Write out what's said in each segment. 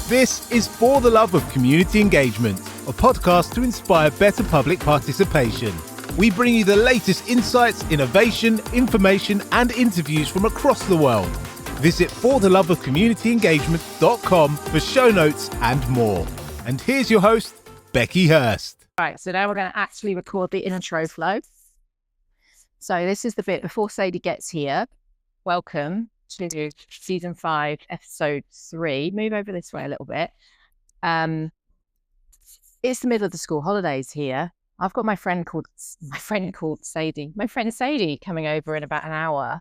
This is For the Love of Community Engagement, a podcast to inspire better public participation. We bring you the latest insights, innovation, information, and interviews from across the world. Visit fortheloveofcommunityengagement.com for show notes and more. And here's your host, Becky Hurst. Right, so now we're going to actually record the intro flow. So this is the bit before Sadie gets here. Welcome to season 5, episode 3. Move over this way a little bit. It's the middle of the school holidays here. I've got my friend Sadie coming over in about an hour,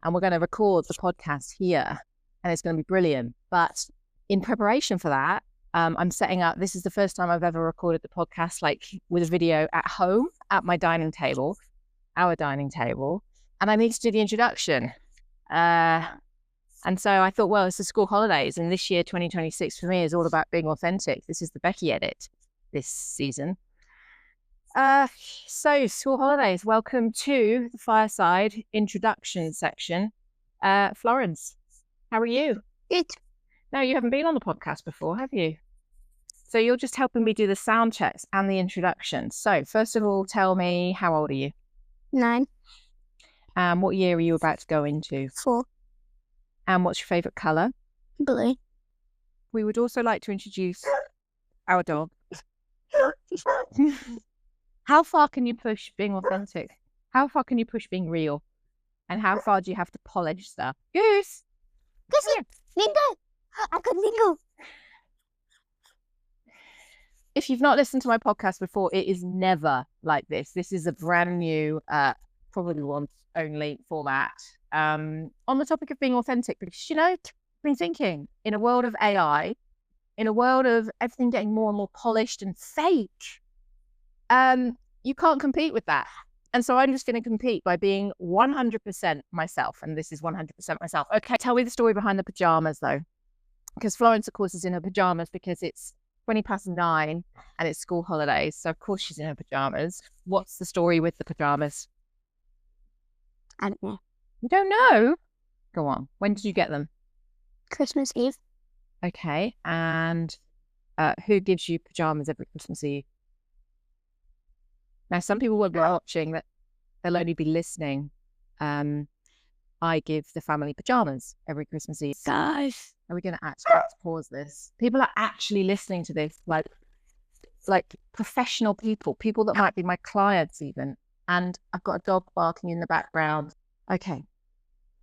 and we're going to record the podcast here, and it's going to be brilliant. But in preparation for that, I'm setting up. This is the first time I've ever recorded the podcast with a video at home at my dining table, our dining table, and I need to do the introduction. And so I thought, well, it's the school holidays, and this year, 2026, for me is all about being authentic. This is the Becky edit this season. So school holidays, welcome to the fireside introduction section. Florence, how are you? Good. No, you haven't been on the podcast before, have you? So you're just helping me do the sound checks and the introduction. So first of all, tell me, how old are you? 9. What year are you about to go into? 4. And what's your favourite colour? Blue. We would also like to introduce our dog. How far can you push being authentic? How far can you push being real? And how far do you have to polish stuff? Goose! Goose here! Lingo! I've got Lingo! If you've not listened to my podcast before, it is never like this. This is a brand new, probably once only format on the topic of being authentic. Because, I've been thinking, in a world of AI, in a world of everything getting more and more polished and fake, you can't compete with that. And so I'm just going to compete by being 100% myself. And this is 100% myself. Okay, tell me the story behind the pajamas, though. Because Florence, of course, is in her pajamas because it's 9:20 and it's school holidays. So, of course, she's in her pajamas. What's the story with the pajamas? I don't know. You don't know? Go on. When did you get them? Christmas Eve. Okay. And who gives you pajamas every Christmas Eve? Now, some people will be watching that they'll only be listening. I give the family pajamas every Christmas Eve. Guys. Are we going to actually have to pause this? People are actually listening to this, like professional people that might be my clients even. And I've got a dog barking in the background. Okay.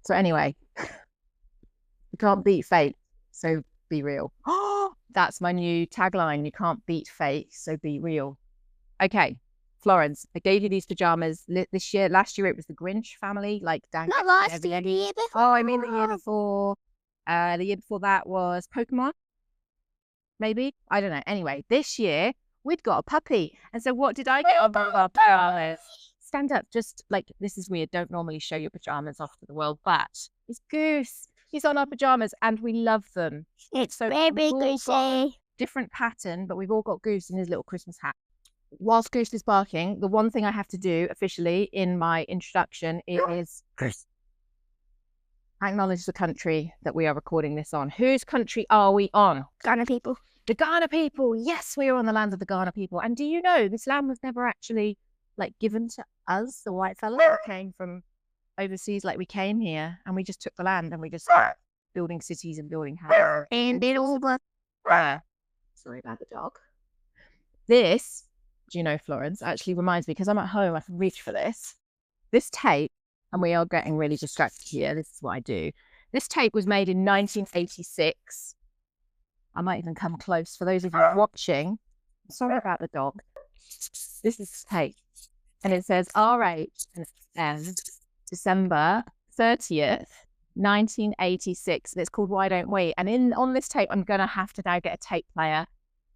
So anyway, you can't beat fate, so be real. Oh, that's my new tagline. You can't beat fate, so be real. Okay. Florence, I gave you these pajamas this year. Last year it was the Grinch family, Not last year, the year before. Oh, I mean the year before. The year before that was Pokemon. Maybe, I don't know. Anyway, this year we'd got a puppy, and so what did I get on my pajamas? Stand up, just like this is weird. Don't normally show your pajamas off to the world, but it's Goose. He's on our pajamas, and we love them. It's So very we've all got goosey. different pattern, but we've all got Goose in his little Christmas hat. Whilst Goose is barking, the one thing I have to do officially in my introduction is acknowledge the country that we are recording this on. Whose country are we on? Ghana people. The Ghana people. Yes, we are on the land of the Ghana people. And do you know this land was never actually given to us, the white fella who came from overseas? We came here and we just took the land and we just started building cities and building houses. And it all but Sorry about the dog. This, do you know, Florence, actually reminds me, because I'm at home, I can reach for this. This tape, and we are getting really distracted here. This is what I do. This tape was made in 1986. I might even come close for those of you watching. Sorry about the dog. This is the tape. And it says R8 and December 30th, 1986. And it's called Why Don't We? And on this tape, I'm going to have to now get a tape player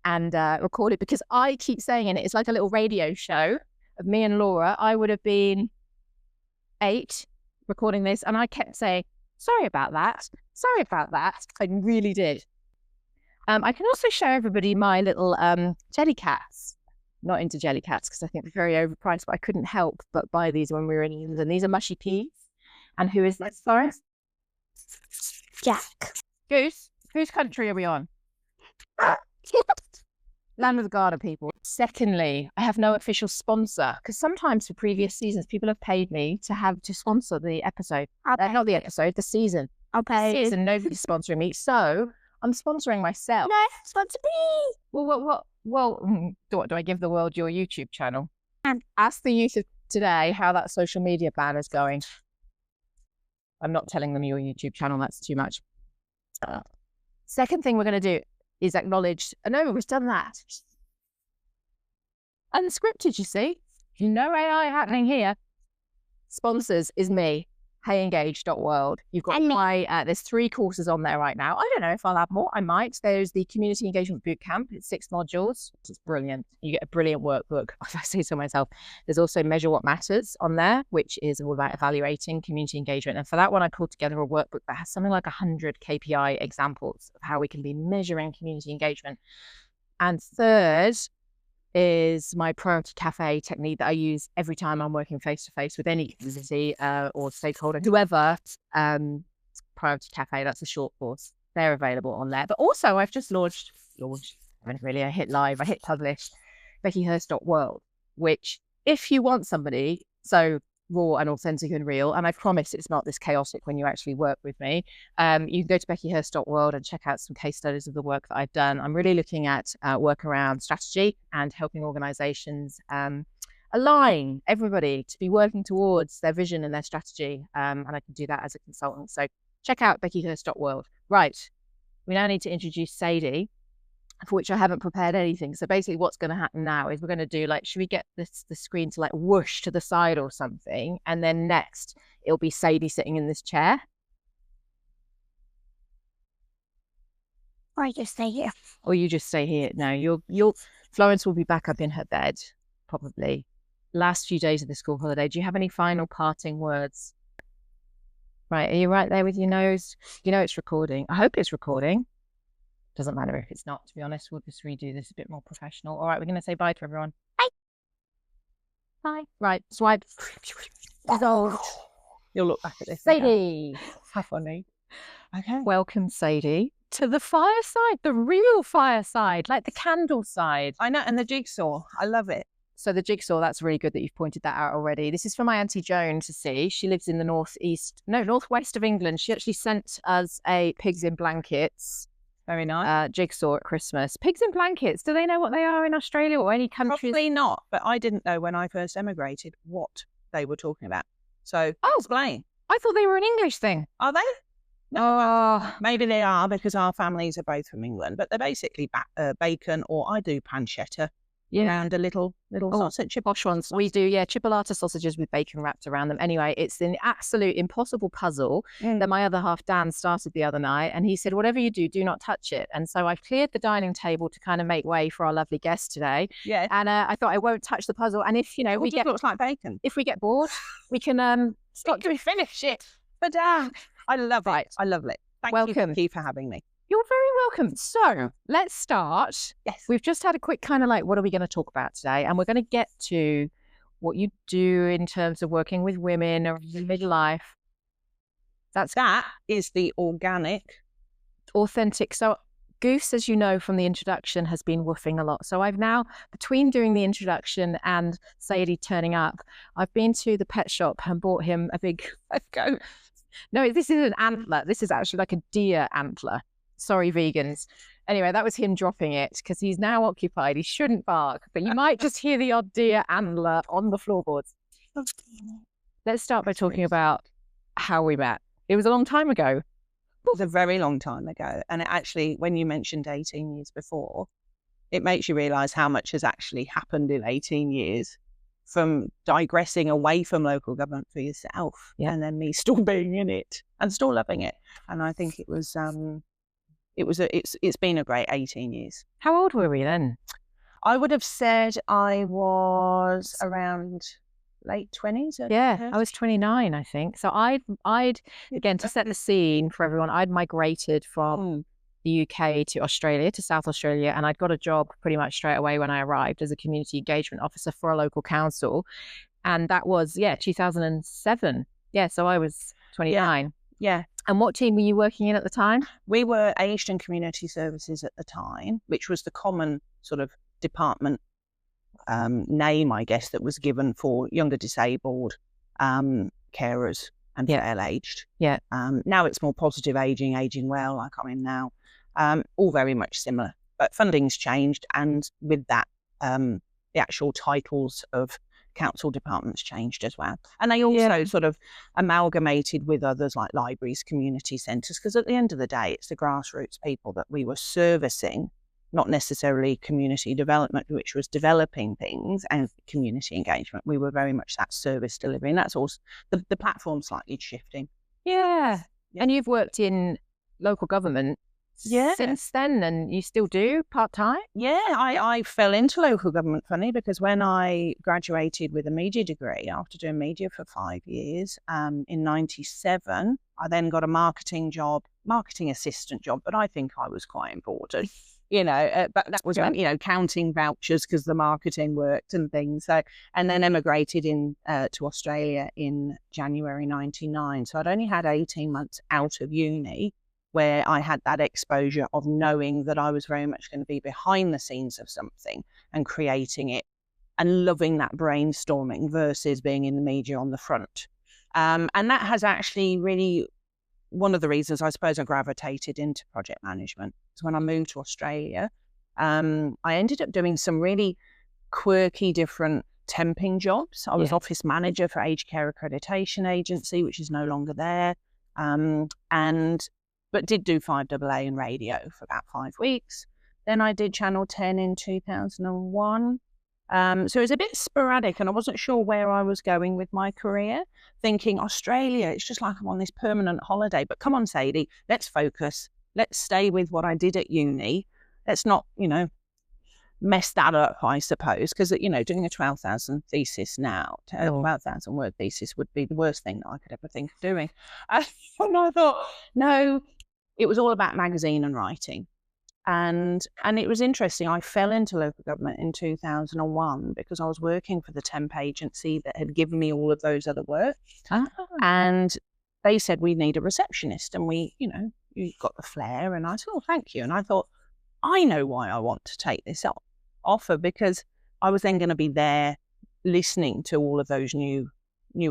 and record it, because I keep saying it. It's like a little radio show of me and Laura. I would have been 8 recording this, and I kept saying, sorry about that. Sorry about that. I really did. I can also show everybody my little jelly cats. Not into jelly cats because I think they're very overpriced, but I couldn't help but buy these when we were in England. These are mushy peas. And who is this, Forrest? Jack. Goose, whose country are we on? Land of the Garda, people. Secondly, I have no official sponsor because sometimes for previous seasons, people have paid me to sponsor the episode. Not the episode, the season. Okay. Season, nobody's sponsoring me. So I'm sponsoring myself. No, sponsor me. Well, do I give the world your YouTube channel? Um. Ask the youth of today how that social media ban is going. I'm not telling them your YouTube channel. That's too much. Second thing we're going to do is acknowledge, no, we've done that. Unscripted, you see. No AI happening here. Sponsors is me, heyengage.world. You've got there's 3 courses on there right now. I don't know if I'll have more. I might. There's the Community Engagement Bootcamp. It's 6 modules. It's brilliant. You get a brilliant workbook. If I say so myself. There's also Measure What Matters on there, which is all about evaluating community engagement. And for that one, I pulled together a workbook that has something like 100 KPI examples of how we can be measuring community engagement. And third is my priority cafe technique that I use every time I'm working face-to-face with any community or stakeholder, whoever. Priority cafe, that's a short course. They're available on there. But also I've just launched, I hit live, I hit publish, beckyhurst.world, which if you want somebody, so raw and authentic and real, and I promise it's not this chaotic when you actually work with me, you can go to beckyhurst.world and check out some case studies of the work that I've done. I'm really looking at work around strategy and helping organizations align everybody to be working towards their vision and their strategy, and I can do that as a consultant. So check out beckyhurst.world. Right, we now need to introduce Sadie, for which I haven't prepared anything. So basically what's going to happen now is we're going to do should we get the screen to whoosh to the side or something? And then next it'll be Sadie sitting in this chair. Or I just stay here. Or you just stay here. No, Florence will be back up in her bed, probably. Last few days of the school holiday. Do you have any final parting words? Right, are you right there with your nose? You know it's recording. I hope it's recording. Doesn't matter if it's not, to be honest. We'll just redo this a bit more professional. All right, we're going to say bye to everyone. Bye. Bye. Right, swipe. You'll look back at this. Sadie. How funny. Okay. Welcome, Sadie, to the fireside, the real fireside, like the candle side. I know, and the jigsaw. I love it. So the jigsaw, that's really good that you've pointed that out already. This is for my Auntie Joan to see. She lives in the northwest of England. She actually sent us a pigs in blankets. Very nice. Jigsaw at Christmas. Pigs in blankets, do they know what they are in Australia or any countries? Probably not, but I didn't know when I first emigrated what they were talking about. So explain. I thought they were an English thing. Are they? No. Maybe they are because our families are both from England, but they're basically bacon, or I do pancetta. Around a little sausage. Posh ones. We do, chipolata sausages with bacon wrapped around them. Anyway, it's an absolute impossible puzzle that my other half, Dan, started the other night. And he said, whatever you do, do not touch it. And so I've cleared the dining table to kind of make way for our lovely guest today. Yeah. And I thought I won't touch the puzzle. And if, it looks like bacon. If we get bored, we can stop doing finish it. But I love it. I love it. Welcome. Thank you for having me. You're very welcome. So let's start. Yes. We've just had a quick kind of what are we going to talk about today? And we're going to get to what you do in terms of working with women or in midlife. That is the organic. Authentic. So Goose, as you know from the introduction, has been woofing a lot. So I've now, between doing the introduction and Sadie turning up, I've been to the pet shop and bought him a big, let's go. No, this is an antler. This is actually like a deer antler. Sorry, vegans. Anyway, that was him dropping it because he's now occupied. He shouldn't bark, but you might just hear the odd deer antler on the floorboards. Let's start by talking about how we met. It was a long time ago. It was a very long time ago. And actually, when you mentioned 18 years before, it makes you realise how much has actually happened in 18 years from digressing away from local government for yourself and then me still being in it and still loving it. And I think it's been a great 18 years. How old were we then? I would have said I was around late 20s. Yeah, I was 29, I think. So I'd again, to set the scene for everyone, I'd migrated from the UK to Australia, to South Australia, and I'd got a job pretty much straight away when I arrived as a community engagement officer for a local council. And that was, 2007. Yeah, so I was 29. Yeah. And what team were you working in at the time? We were aged and community services at the time, which was the common sort of department name, I guess, that was given for younger disabled carers and fair aged. Yeah. Now it's more positive aging well, like I'm in now. All very much similar, but funding's changed, and with that, the actual titles of council departments changed as well. And they also sort of amalgamated with others like libraries, community centres, because at the end of the day, it's the grassroots people that we were servicing, not necessarily community development, which was developing things, and community engagement. We were very much that service delivery, and that's also the platform slightly shifting. Yeah. And you've worked in local government since then, and you still do part-time? Yeah, I fell into local government funny because when I graduated with a media degree after doing media for 5 years in 97, I then got a marketing assistant job, but I think I was quite important. But that was when, counting vouchers because the marketing worked and things. So, and then emigrated to Australia in January 99. So I'd only had 18 months out of uni where I had that exposure of knowing that I was very much going to be behind the scenes of something and creating it and loving that brainstorming versus being in the media on the front. And that has actually really one of the reasons I suppose I gravitated into project management. So when I moved to Australia, I ended up doing some really quirky different temping jobs. I was office manager for Aged Care Accreditation Agency, which is no longer there, but did do 5AA in radio for about 5 weeks. Then I did Channel 10 in 2001. So it was a bit sporadic, and I wasn't sure where I was going with my career, thinking Australia, it's just like I'm on this permanent holiday. But come on, Sadie, let's focus. Let's stay with what I did at uni. Let's not, mess that up, I suppose, because, doing a 12,000 thesis now, 12,000 word thesis would be the worst thing that I could ever think of doing. And I thought, no, it was all about magazine and writing. And it was interesting. I fell into local government in 2001 because I was working for the temp agency that had given me all of those other work. And they said, we need a receptionist. And you got the flair. And I said, oh, thank you. And I thought, I know why I want to take this offer, because I was then going to be there listening to all of those new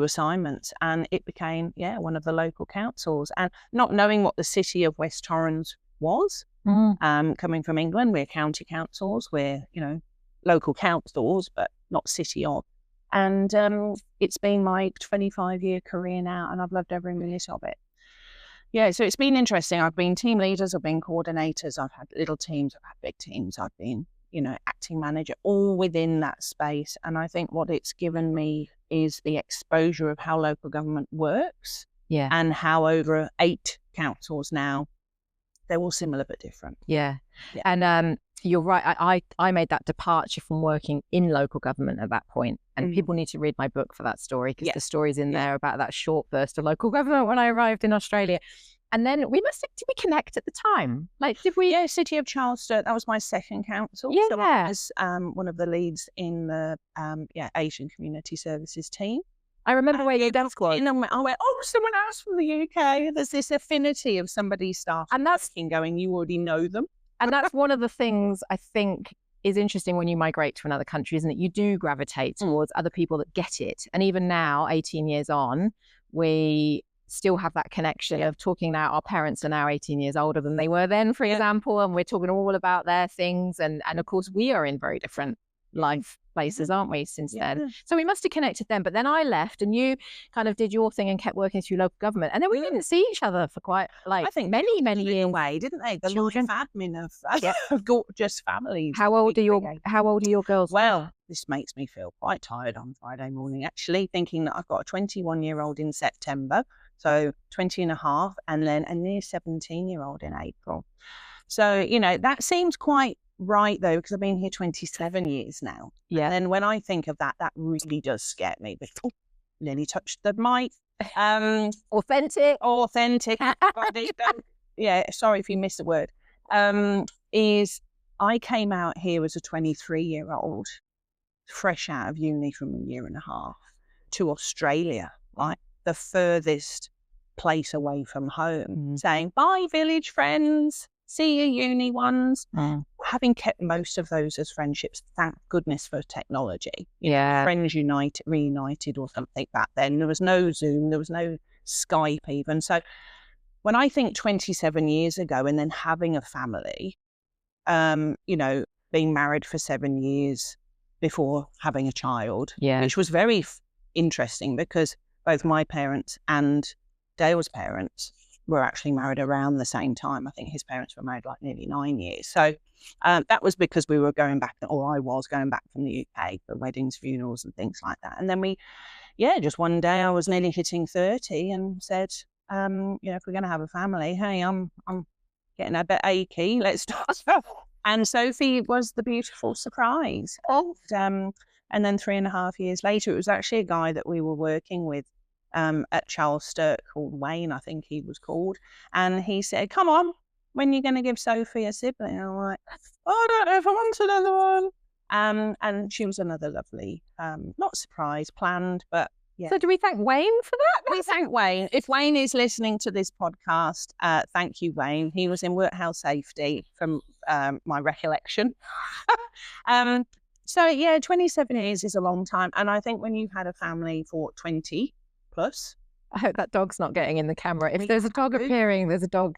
assignments. And it became, one of the local councils. And not knowing what the city of West Torrens was, coming from England, we're county councils, we're, local councils, but not city of. And it's been my 25-year career now, and I've loved every minute of it. Yeah, so it's been interesting. I've been team leaders, I've been coordinators, I've had little teams, I've had big teams, I've been, acting manager, all within that space. And I think what it's given me is the exposure of how local government works, and how over 8 councils now, they're all similar but different. Yeah. And you're right. I made that departure from working in local government at that point. And people need to read my book for that story, because the story's in there about that short burst of local government when I arrived in Australia. And then did we connect at the time? Like, did we? Yeah, City of Charleston. That was my second council. Yeah. So I was one of the leads in the Asian Community Services team. I remember where your desk was. And I went, oh, someone else from the UK. There's this affinity of somebody's staff. And that's going, you already know them. And that's one of the things I think is interesting when you migrate to another country, isn't it? You do gravitate towards other people that get it. And even now, 18 years on, we still have that connection of talking now. Our parents are now 18 years older than they were then, for example, and we're talking all about their things. And of course, we are in very different life places, aren't we, since then? So we must have connected then. But then I left, and you kind of did your thing and kept working through local government, and then we didn't see each other for quite I think many years away, didn't they? The life admin of gorgeous families. How old are your girls? Well, this makes me feel quite tired on Friday morning, actually, thinking that I've got a 21-year-old in September, so 20 and a half, and then a near 17-year-old in April. So that seems quite right, though, because I've been here 27 years now. Yeah. And then when I think of that really does scare me. But nearly touched the mic. Authentic. Sorry if you missed a word. Is I came out here as a 23-year-old, fresh out of uni from a year and a half, to Australia, like the furthest place away from home, saying, bye, village friends, see you, uni ones. Having kept most of those as friendships, thank goodness for technology. Friends reunited or something back then. There was no Zoom, there was no Skype even. So when I think 27 years ago and then having a family, being married for 7 years before having a child, which was very interesting because both my parents and Dale's parents were actually married around the same time. I think his parents were married like nearly 9 years. So that was because we were going back, or I was going back from the UK for weddings, funerals and things like that. And then just one day I was nearly hitting 30 and said, if we're going to have a family, hey, I'm getting a bit achy, let's start. And Sophie was the beautiful surprise. And then 3.5 years later, it was actually a guy that we were working with at Charles Sturt called Wayne, I think he was called. And he said, come on, when are you going to give Sophie a sibling? And I'm like, I don't know if I want another one. And she was another lovely, not surprise, planned, but yeah. So do we thank Wayne for that? We thank Wayne. If Wayne is listening to this podcast, thank you, Wayne. He was in workhouse safety from my recollection. 27 years is a long time. And I think when you've had a family for 20 plus. I hope that dog's not getting in the camera. If there's a dog appearing, there's a dog.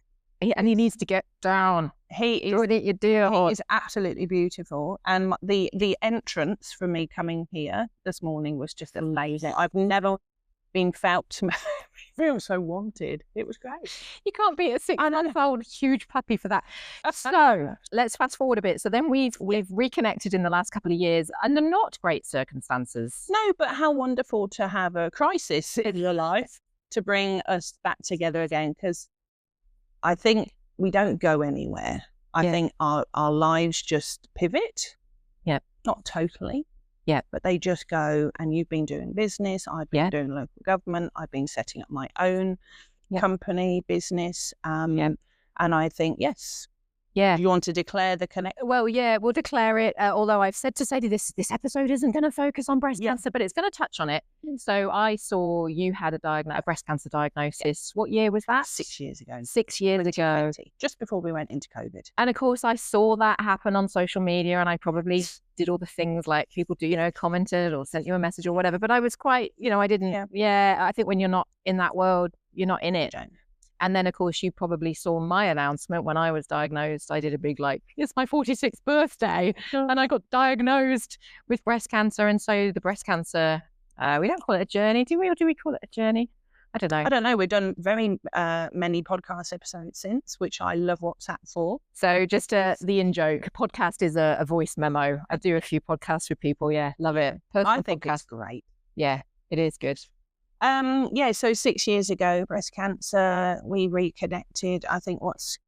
And he needs to get down. He is absolutely beautiful. And the entrance for me coming here this morning was just amazing. I've never been feel so wanted. It was great. You can't beat a 6-month-old huge puppy for that. So let's fast forward a bit. So then we've reconnected in the last couple of years under not great circumstances. No, but how wonderful to have a crisis in your life to bring us back together again, because I think we don't go anywhere. I think our lives just pivot. Yeah. Not totally. Yeah. But they just go, and you've been doing business. I've been doing local government. I've been setting up my own company, business. And I think, yes. Yeah. Do you want to declare the connection? Well, yeah, we'll declare it. Although I've said to Sadie, this episode isn't going to focus on breast cancer, but it's going to touch on it. So I saw you had a breast cancer diagnosis. What year was that? 6 years ago. 6 years ago. Just before we went into COVID. And of course, I saw that happen on social media, and I probably did all the things like people do, commented or sent you a message or whatever. But I was quite, I didn't. I think when you're not in that world, you're not in it. And then, of course, you probably saw my announcement when I was diagnosed. I did a big, it's my 46th birthday. And I got diagnosed with breast cancer. And so the breast cancer, we don't call it a journey, do we? Or do we call it a journey? I don't know. We've done very many podcast episodes since, which I love WhatsApp for. So just the in-joke. Podcast is a voice memo. I do a few podcasts with people. Yeah, love it. I think it's great. Yeah, it is good. So 6 years ago, breast cancer, we reconnected. I think what's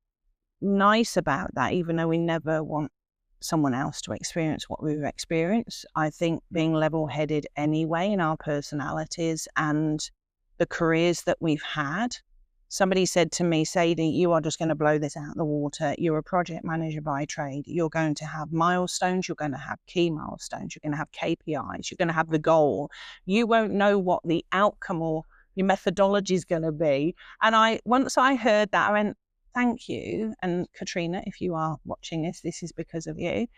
nice about that, even though we never want someone else to experience what we've experienced, I think being level-headed anyway in our personalities and the careers that we've had. Somebody said to me, Sadie, you are just going to blow this out of the water. You're a project manager by trade. You're going to have milestones. You're going to have key milestones. You're going to have KPIs. You're going to have the goal. You won't know what the outcome or your methodology is going to be. And once I heard that, I went, thank you. And Katrina, if you are watching this is because of you.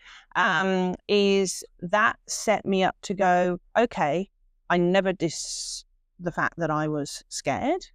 Is that set me up to go, okay, I never dissed the fact that I was scared.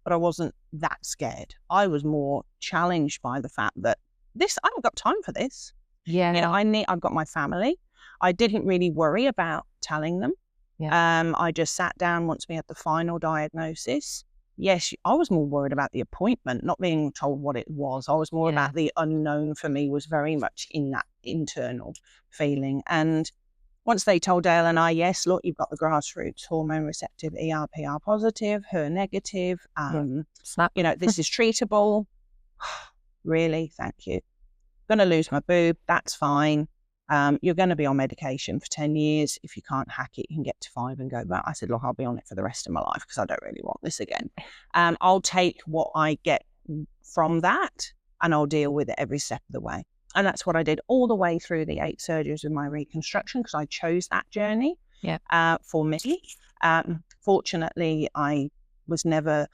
But I wasn't that scared. I was more challenged by the fact that I haven't got time for this. Yeah. I've got my family. I didn't really worry about telling them. Yeah. I just sat down once we had the final diagnosis. Yes, I was more worried about the appointment, not being told what it was. I was more about the unknown. For me was very much in that internal feeling. And once they told Dale and I, yes, look, you've got the grassroots hormone receptive ER/PR positive, HER negative. This is treatable. Really, thank you. Going to lose my boob. That's fine. You're going to be on medication for 10 years. If you can't hack it, you can get to 5 and go back. I said, look, I'll be on it for the rest of my life because I don't really want this again. I'll take what I get from that and I'll deal with it every step of the way. And that's what I did all the way through the 8 surgeries with my reconstruction because I chose that journey for me. Fortunately, I was never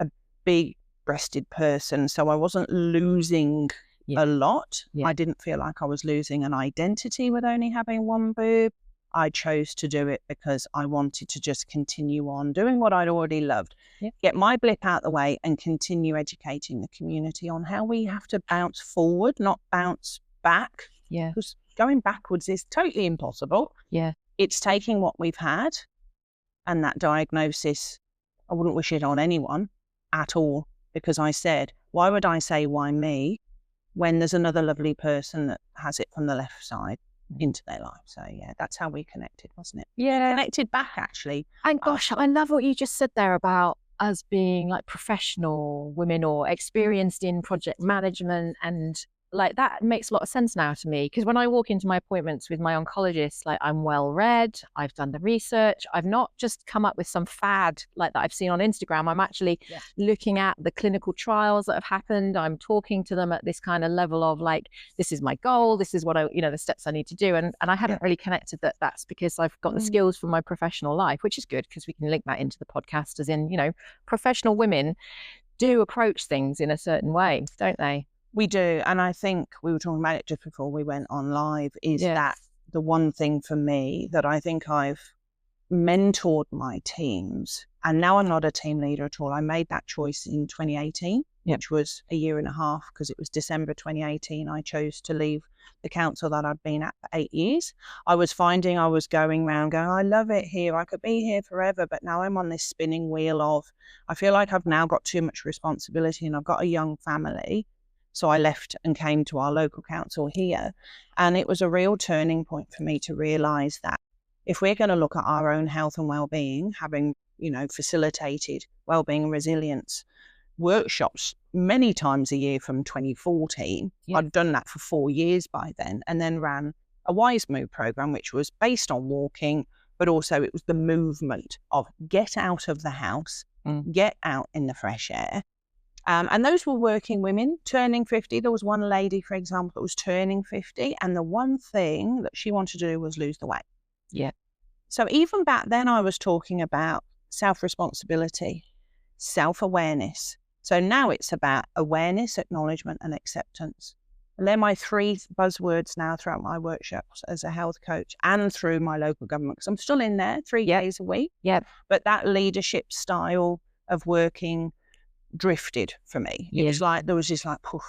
a big-breasted person, so I wasn't losing a lot. Yeah. I didn't feel like I was losing an identity with only having one boob. I chose to do it because I wanted to just continue on doing what I'd already loved, get my blip out the way and continue educating the community on how we have to bounce forward, not bounce back. Yeah. Because going backwards is totally impossible. Yeah. It's taking what we've had, and that diagnosis, I wouldn't wish it on anyone at all, because I said, why would I say why me when there's another lovely person that has it from the left side into their life? So yeah, that's how we connected, wasn't it? Yeah. Connected back, actually. And gosh, I love what you just said there about us being like professional women or experienced in project management, and like that makes a lot of sense now to me, because when I walk into my appointments with my oncologist, like I'm well read, I've done the research, I've not just come up with some fad like that I've seen on Instagram. I'm actually looking at the clinical trials that have happened. I'm talking to them at this kind of level of like, this is my goal, this is what I, the steps I need to do. And I hadn't really connected that that's because I've got the skills from my professional life, which is good because we can link that into the podcast, as in, professional women do approach things in a certain way, don't they? We do. And I think we were talking about it just before we went on live, is that the one thing for me that I think I've mentored my teams, and now I'm not a team leader at all. I made that choice in 2018, which was a year and a half, because it was December 2018. I chose to leave the council that I'd been at for 8 years. I was finding I was going around going, I love it here, I could be here forever, but now I'm on this spinning wheel of, I feel like I've now got too much responsibility and I've got a young family. So I left and came to our local council here. And it was a real turning point for me to realise that if we're going to look at our own health and wellbeing, having, facilitated wellbeing and resilience workshops many times a year from 2014, I'd done that for 4 years by then, and then ran a Wise Move program, which was based on walking, but also it was the movement of get out of the house, get out in the fresh air. And those were working women turning 50. There was one lady, for example, that was turning 50. And the one thing that she wanted to do was lose the weight. Yeah. So even back then, I was talking about self-responsibility, self-awareness. So now it's about awareness, acknowledgement, and acceptance. And they're my 3 buzzwords now throughout my workshops as a health coach and through my local government, because I'm still in there 3 days a week. Yeah. But that leadership style of working drifted for me. It was like, there was just like, poof.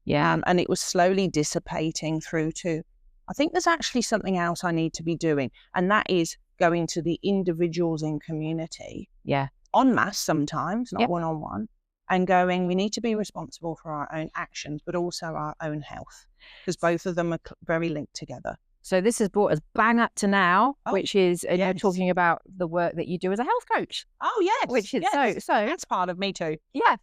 Yeah. And it was slowly dissipating through to, I think there's actually something else I need to be doing. And that is going to the individuals in community. Yeah. En masse sometimes, not one-on-one. And going, we need to be responsible for our own actions, but also our own health, because both of them are very linked together. So this has brought us bang up to now, which is talking about the work that you do as a health coach. Oh, yes. Which is so that's part of me too. Yeah.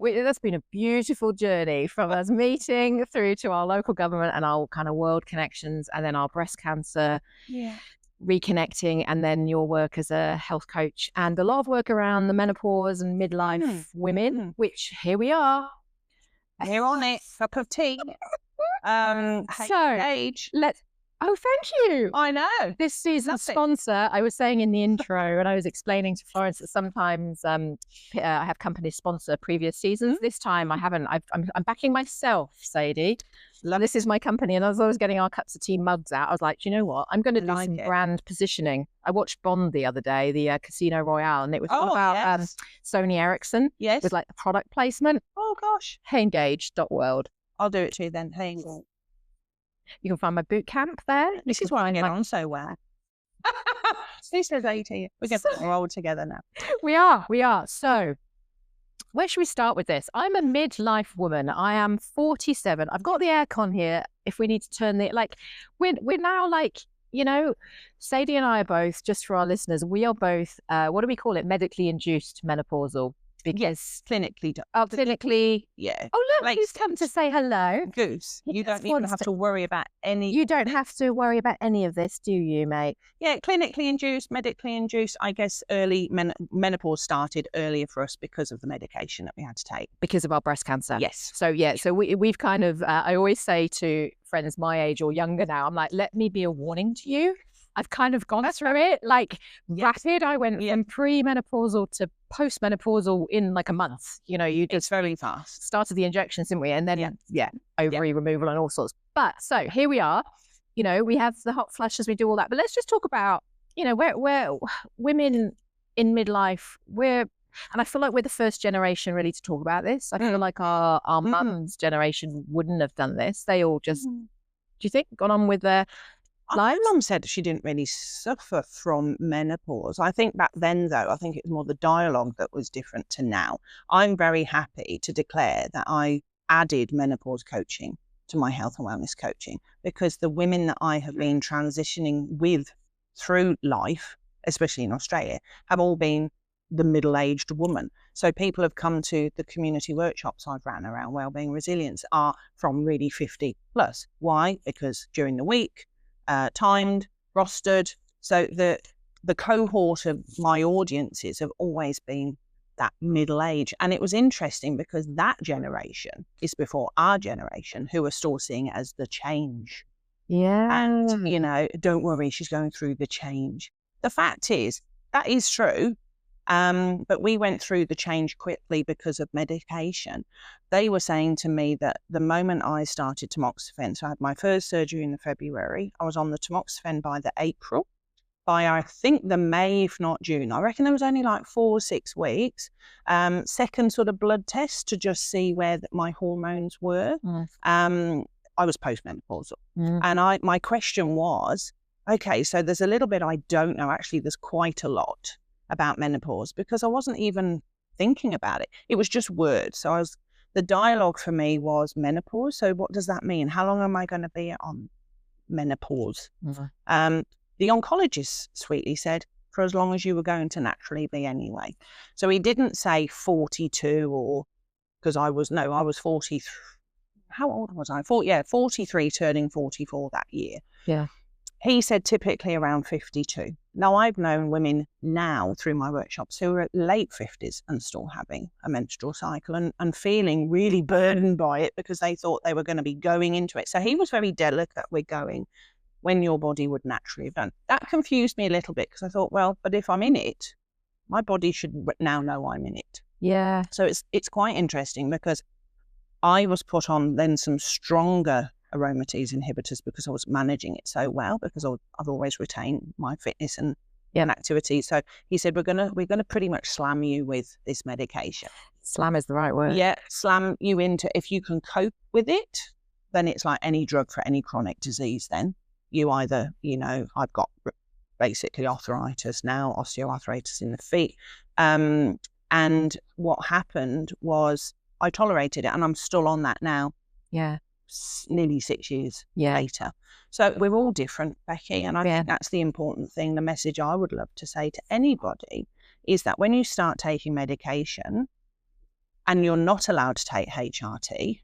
That's been a beautiful journey from us meeting through to our local government and our kind of world connections, and then our breast cancer reconnecting, and then your work as a health coach, and a lot of work around the menopause and midlife women, which here we are. Here on it, cup of tea. Age. Oh, thank you. I know. This season's sponsor, I was saying in the intro, and I was explaining to Florence that sometimes I have companies sponsor previous seasons. This time I haven't. I'm backing myself, Sadie. This is my company. And as I was getting our cups of tea mugs out, I was like, do you know what? I'm going to do some brand positioning. I watched Bond the other day, the Casino Royale, and it was all about Sony Ericsson with like the product placement. Oh, gosh. HeyEngage.world. I'll do it too then. Hey, you can find my boot camp there. This is why I get on so well. This is 18. We're going to roll together now. We are. So, where should we start with this? I'm a midlife woman. I am 47. I've got the aircon here. If we need to turn we're now like, Sadie and I are both, just for our listeners, we are both, what do we call it? Medically induced menopausal. Yes, clinically. Clinically. Yeah. Oh, look, like, who's come to say hello? Goose. You don't even have to worry about any. You don't have to worry about any of this, do you, mate? Yeah, clinically induced, medically induced. I guess early menopause started earlier for us because of the medication that we had to take. Because of our breast cancer. Yes. So, so we've kind of, I always say to friends my age or younger now, I'm like, let me be a warning to you. I've kind of gone through it like rapid. I went from pre-menopausal to post-menopausal in like a month. You know, you just It's very fast. started the injections, didn't we? And then, ovary removal and all sorts. But so here we are, you know, we have the hot flushes, we do all that. But let's just talk about, you know, where women in midlife, and I feel like we're the first generation really to talk about this. I feel like our mums' generation wouldn't have done this. They all just, do you think, gone on with their My lives? mum said she didn't really suffer from menopause. I think back then, though, I think it was more the dialogue that was different to now. I'm very happy to declare that I added menopause coaching to my health and wellness coaching, because the women that I have been transitioning with through life, especially in Australia, have all been the middle-aged woman. So people have come to the community workshops I've ran around wellbeing resilience are from really 50 plus. Why? Because during the week, timed, rostered. So the cohort of my audiences have always been that middle age. And it was interesting because that generation is before our generation, who are still seeing it as the change. Yeah. And, you know, don't worry, she's going through the change. The fact is, that is true. But we went through the change quickly because of medication. They were saying to me that the moment I started tamoxifen, so I had my first surgery in the February, I was on the tamoxifen by the April. By I think the May, if not June, I reckon there was only like 4 or 6 weeks. Second sort of blood test to just see where my hormones were. I was postmenopausal. And my question was, okay, so there's a little bit I don't know. Actually, there's quite a lot about menopause because I wasn't even thinking about it. It was just words. So the dialogue for me was menopause. So what does that mean? How long am I going to be on menopause? The oncologist sweetly said, for as long as you were going to naturally be anyway. So he didn't say 42 or, because I was 43. How old was I? 43 turning 44 that year. Yeah. He said typically around 52. Now, I've known women now through my workshops who are at late 50s and still having a menstrual cycle and feeling really burdened by it because they thought they were going to be going into it. So he was very delicate with going when your body would naturally have done. That confused me a little bit because I thought, well, but if I'm in it, my body should now know I'm in it. Yeah. So it's quite interesting because I was put on then some stronger aromatase inhibitors because I was managing it so well, because I've always retained my fitness and activity. So he said, we're gonna pretty much slam you with this medication. Slam is the right word. Yeah, slam you into, if you can cope with it, then it's like any drug for any chronic disease. Then you either, you know, I've got basically arthritis now, osteoarthritis in the feet. And what happened was I tolerated it and I'm still on that now. Yeah. Nearly 6 years later. So we're all different, Becky, and I think that's the important thing. The message I would love to say to anybody is that when you start taking medication and you're not allowed to take HRT,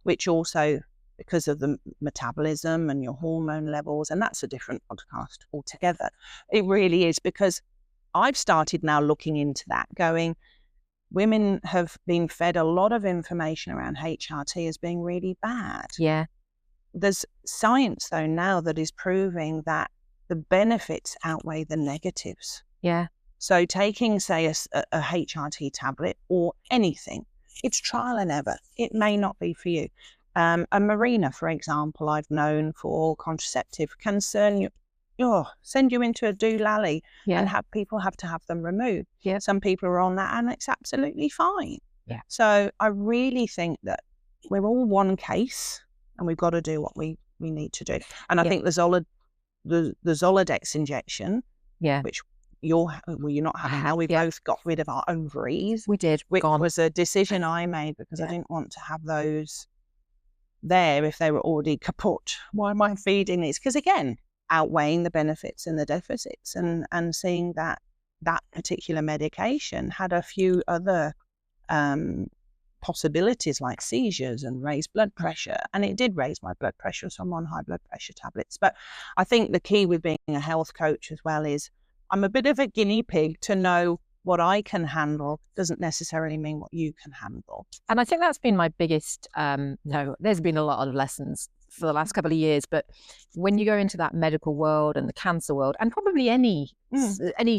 which also, because of the metabolism and your hormone levels, and that's a different podcast altogether. It really is, because I've started now looking into that, going, women have been fed a lot of information around HRT as being really bad. Yeah. There's science, though, now that is proving that the benefits outweigh the negatives. Yeah. So taking, say, a HRT tablet or anything, it's trial and error. It may not be for you. A Marina, for example, I've known for contraceptive, can send you into a doolally and people have to have them removed. Yeah. Some people are on that and it's absolutely fine. Yeah. So I really think that we're all one case and we've got to do what we need to do. And I think the Zoladex injection, which you're not having now, we both got rid of our ovaries. We did. Which was a decision I made because I didn't want to have those there if they were already kaput. Why am I feeding these? Because again, outweighing the benefits and the deficits, and seeing that particular medication had a few other possibilities like seizures and raised blood pressure. And it did raise my blood pressure, so I'm on high blood pressure tablets. But I think the key with being a health coach as well is I'm a bit of a guinea pig to know what I can handle doesn't necessarily mean what you can handle. And I think that's been my biggest, there's been a lot of lessons for the last couple of years, but when you go into that medical world and the cancer world, and probably any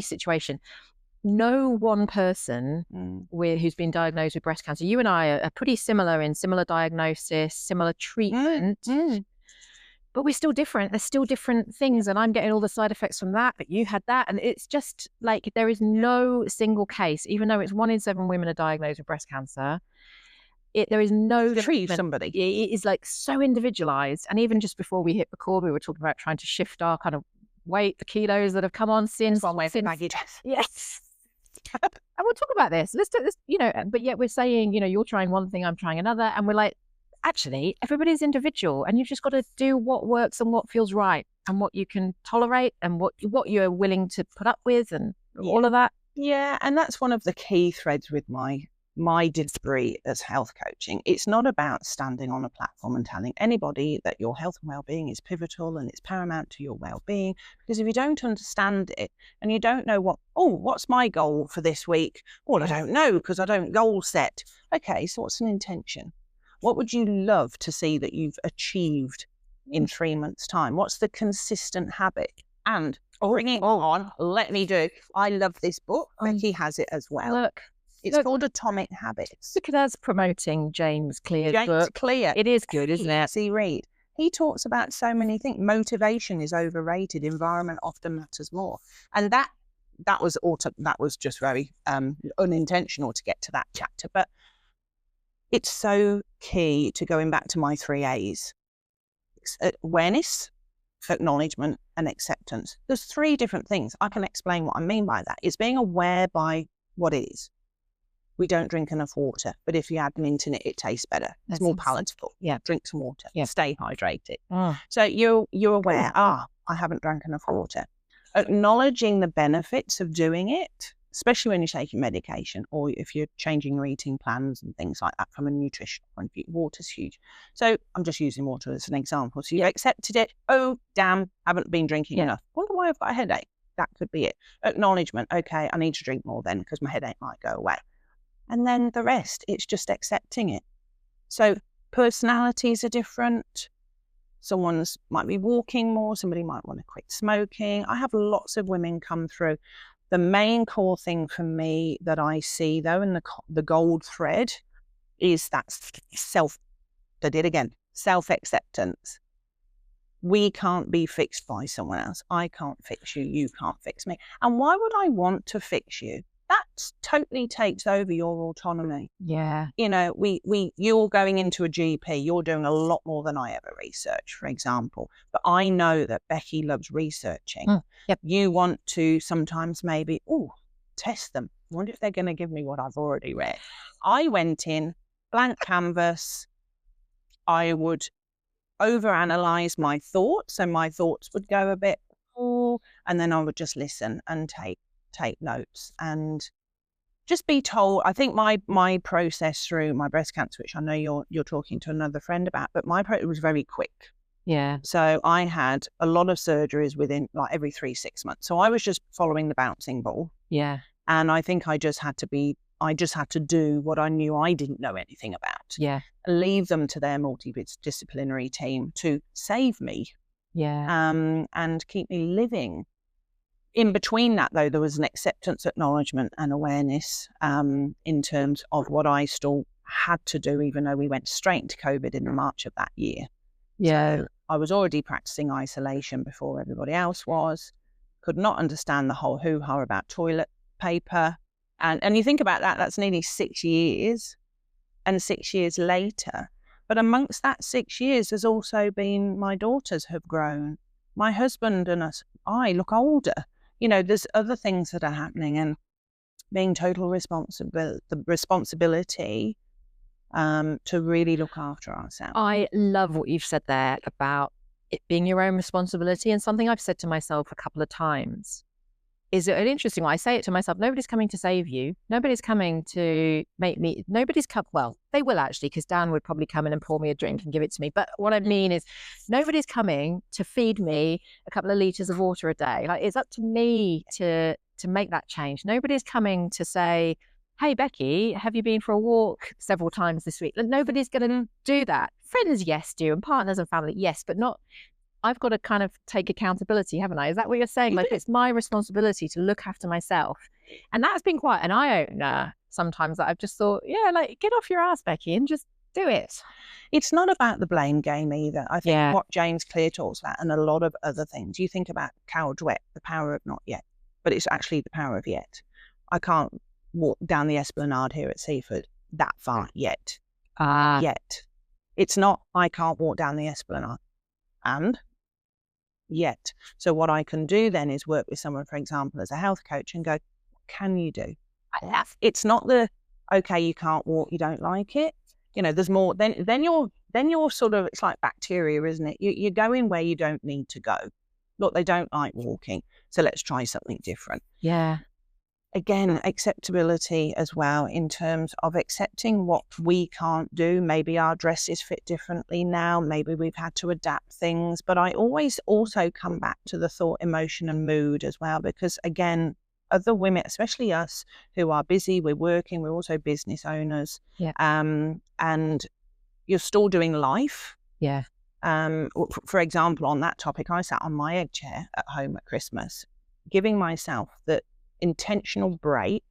situation, no one person who's been diagnosed with breast cancer, you and I are pretty similar in similar diagnosis, similar treatment, but we're still different. There's still different things, and I'm getting all the side effects from that, but you had that. And it's just like there is no single case, even though it's 1 in 7 women are diagnosed with breast cancer. There is no treatment. Somebody. It is like so individualized. And even just before we hit record, we were talking about trying to shift our kind of weight, the kilos that have come on since. One way for baggage. Yes. And we'll talk about this. Let's do this, but yet we're saying, you're trying one thing, I'm trying another. And we're like, actually, everybody's individual, and you've just got to do what works and what feels right and what you can tolerate and what you're willing to put up with and all of that. Yeah. And that's one of the key threads with my degree as health coaching. It's not about standing on a platform and telling anybody that your health and well-being is pivotal and it's paramount to your well-being, because if you don't understand it and you don't know what's my goal for this week? Well, I don't know because I don't goal set. Okay, so what's an intention? What would you love to see that you've achieved in 3 months' time? What's the consistent habit? And bring it on, let me do. I love this book. Becky has it as well. Look. It's called Atomic Habits. Look at us promoting James Clear's book. Clear. It is good, isn't it? See, read. He talks about so many things. Motivation is overrated. Environment often matters more. And that was just very unintentional to get to that chapter. But it's so key to going back to my 3 A's. Awareness, acknowledgement, and acceptance. There's 3 different things. I can explain what I mean by that. It's being aware by what it is. We don't drink enough water, but if you add mint in it, it tastes better. It's more palatable. Yeah. Drink some water. Yeah. Stay hydrated. So you're aware, I haven't drank enough water. Acknowledging the benefits of doing it, especially when you're taking medication or if you're changing your eating plans and things like that from a nutritional point of view. Water's huge. So I'm just using water as an example. So you accepted it. Oh, damn, haven't been drinking enough. Wonder why I've got a headache. That could be it. Acknowledgement. Okay, I need to drink more then because my headache might go away. And then the rest, it's just accepting it. So personalities are different. Someone's might be walking more. Somebody might want to quit smoking. I have lots of women come through. The main core thing for me that I see though, and the gold thread is that self-acceptance. We can't be fixed by someone else. I can't fix you. You can't fix me. And why would I want to fix you? That totally takes over your autonomy. Yeah. You're going into a GP, you're doing a lot more than I ever research, for example. But I know that Becky loves researching. Yep. You want to sometimes maybe, test them. I wonder if they're going to give me what I've already read. I went in, blank canvas. I would overanalyze my thoughts, and my thoughts would go a bit, and then I would just listen and take notes and just be told. I think my process through my breast cancer, which I know you're talking to another friend about, but it was very quick. Yeah. So I had a lot of surgeries within like every 3-6 months. So I was just following the bouncing ball. Yeah. And I think I just had to do what I knew I didn't know anything about. Yeah. Leave them to their multidisciplinary team to save me. Yeah. And keep me living. In between that, though, there was an acceptance, acknowledgement and awareness in terms of what I still had to do, even though we went straight into COVID in March of that year. Yeah. So I was already practicing isolation before everybody else was, could not understand the whole hoo-ha about toilet paper. And you think about that, that's nearly 6 years, and 6 years later. But amongst that 6 years, there's also been my daughters have grown. My husband and I look older. There's other things that are happening, and being total responsibility to really look after ourselves. I love what you've said there about it being your own responsibility, and something I've said to myself a couple of times is an interesting one. I say it to myself, nobody's coming to save you. Nobody's coming to make me, well, they will actually, because Dan would probably come in and pour me a drink and give it to me. But what I mean is nobody's coming to feed me a couple of litres of water a day. Like, it's up to me to make that change. Nobody's coming to say, hey, Becky, have you been for a walk several times this week? Like, nobody's going to do that. Friends, yes, do. And partners and family, yes, but not. I've got to kind of take accountability, haven't I? Is that what you're saying? Like, it's my responsibility to look after myself. And that's been quite an eye-opener sometimes, that I've just thought, yeah, like, get off your ass, Becky, and just do it. It's not about the blame game either. I think what James Clear talks about, and a lot of other things, you think about Carol Dweck, the power of not yet, but it's actually the power of yet. I can't walk down the Esplanade here at Seaford that far yet. Yet. It's not, I can't walk down the Esplanade. And yet. So what I can do then is work with someone, for example, as a health coach, and go, what can you do? It's not the, okay, you can't walk, you don't like it. There's more. Then you're sort of, it's like bacteria, isn't it? You're going where you don't need to go. Look, they don't like walking, so let's try something different. Yeah. Again, acceptability as well, in terms of accepting what we can't do. Maybe our dresses fit differently now. Maybe we've had to adapt things. But I always also come back to the thought, emotion and mood as well, because again, other women, especially us who are busy, we're working, we're also business owners. Yeah. And you're still doing life. Yeah. For example, on that topic, I sat on my egg chair at home at Christmas, giving myself the intentional break,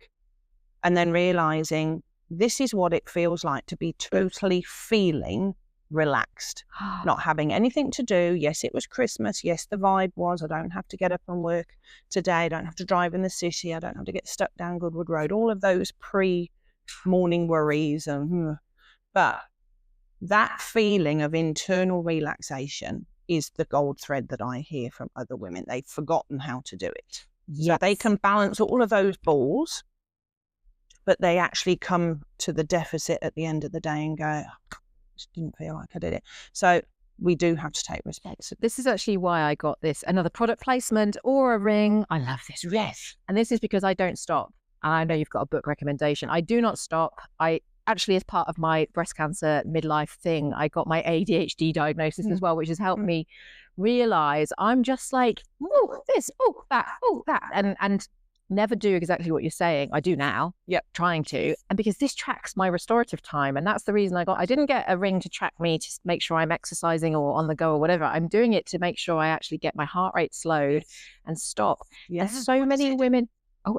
and then realizing this is what it feels like to be totally feeling relaxed, not having anything to do. Yes, it was Christmas. Yes, the vibe was, I don't have to get up and work today. I don't have to drive in the city. I don't have to get stuck down Goodwood Road. All of those pre-morning worries. But that feeling of internal relaxation is the gold thread that I hear from other women. They've forgotten how to do it. Yes. So they can balance all of those balls, but they actually come to the deficit at the end of the day and go, just didn't feel like I did it. So we do have to take responsibility. This is actually why I got this, another product placement or a ring. I love this. Yes. And this is because I don't stop. And I know you've got a book recommendation. I do not stop. I actually, as part of my breast cancer midlife thing, I got my ADHD diagnosis as well, which has helped me realize I'm just like, oh, this, oh, that, and never do exactly what you're saying. I do now. Yep. Trying to. And because this tracks my restorative time. And that's the reason I didn't get a ring to track me to make sure I'm exercising or on the go or whatever. I'm doing it to make sure I actually get my heart rate slowed and stop. Yeah. And so many women,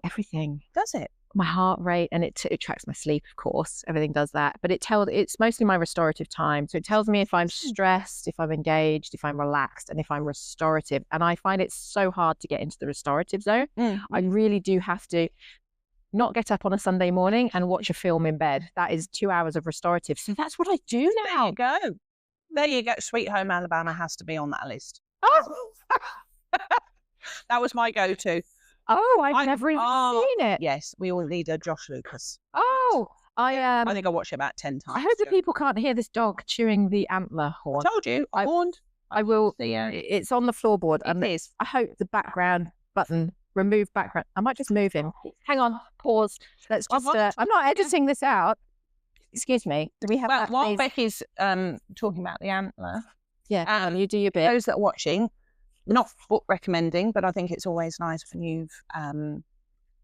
everything. Does it? My heart rate, and it tracks my sleep, of course. Everything does that. But it's mostly my restorative time. So it tells me if I'm stressed, if I'm engaged, if I'm relaxed, and if I'm restorative. And I find it so hard to get into the restorative zone. I really do have to not get up on a Sunday morning and watch a film in bed. That is 2 hours of restorative. So that's what I do now. There you go. Sweet Home Alabama has to be on that list. Oh, that was my go-to. I've never even seen it. Yes, we all need a Josh Lucas. I think I watched it about 10 times. I hope that people can't hear this dog chewing the antler horn. I told you, I warned. I will. It's on the floorboard. It is. I hope the background button, remove background. I might just move him. Hang on, pause. Let's just. I'm not editing this out. Excuse me. Do we have that? While Becky's talking about the antler, you do your bit. Those that are watching, not book recommending, but I think it's always nice when you've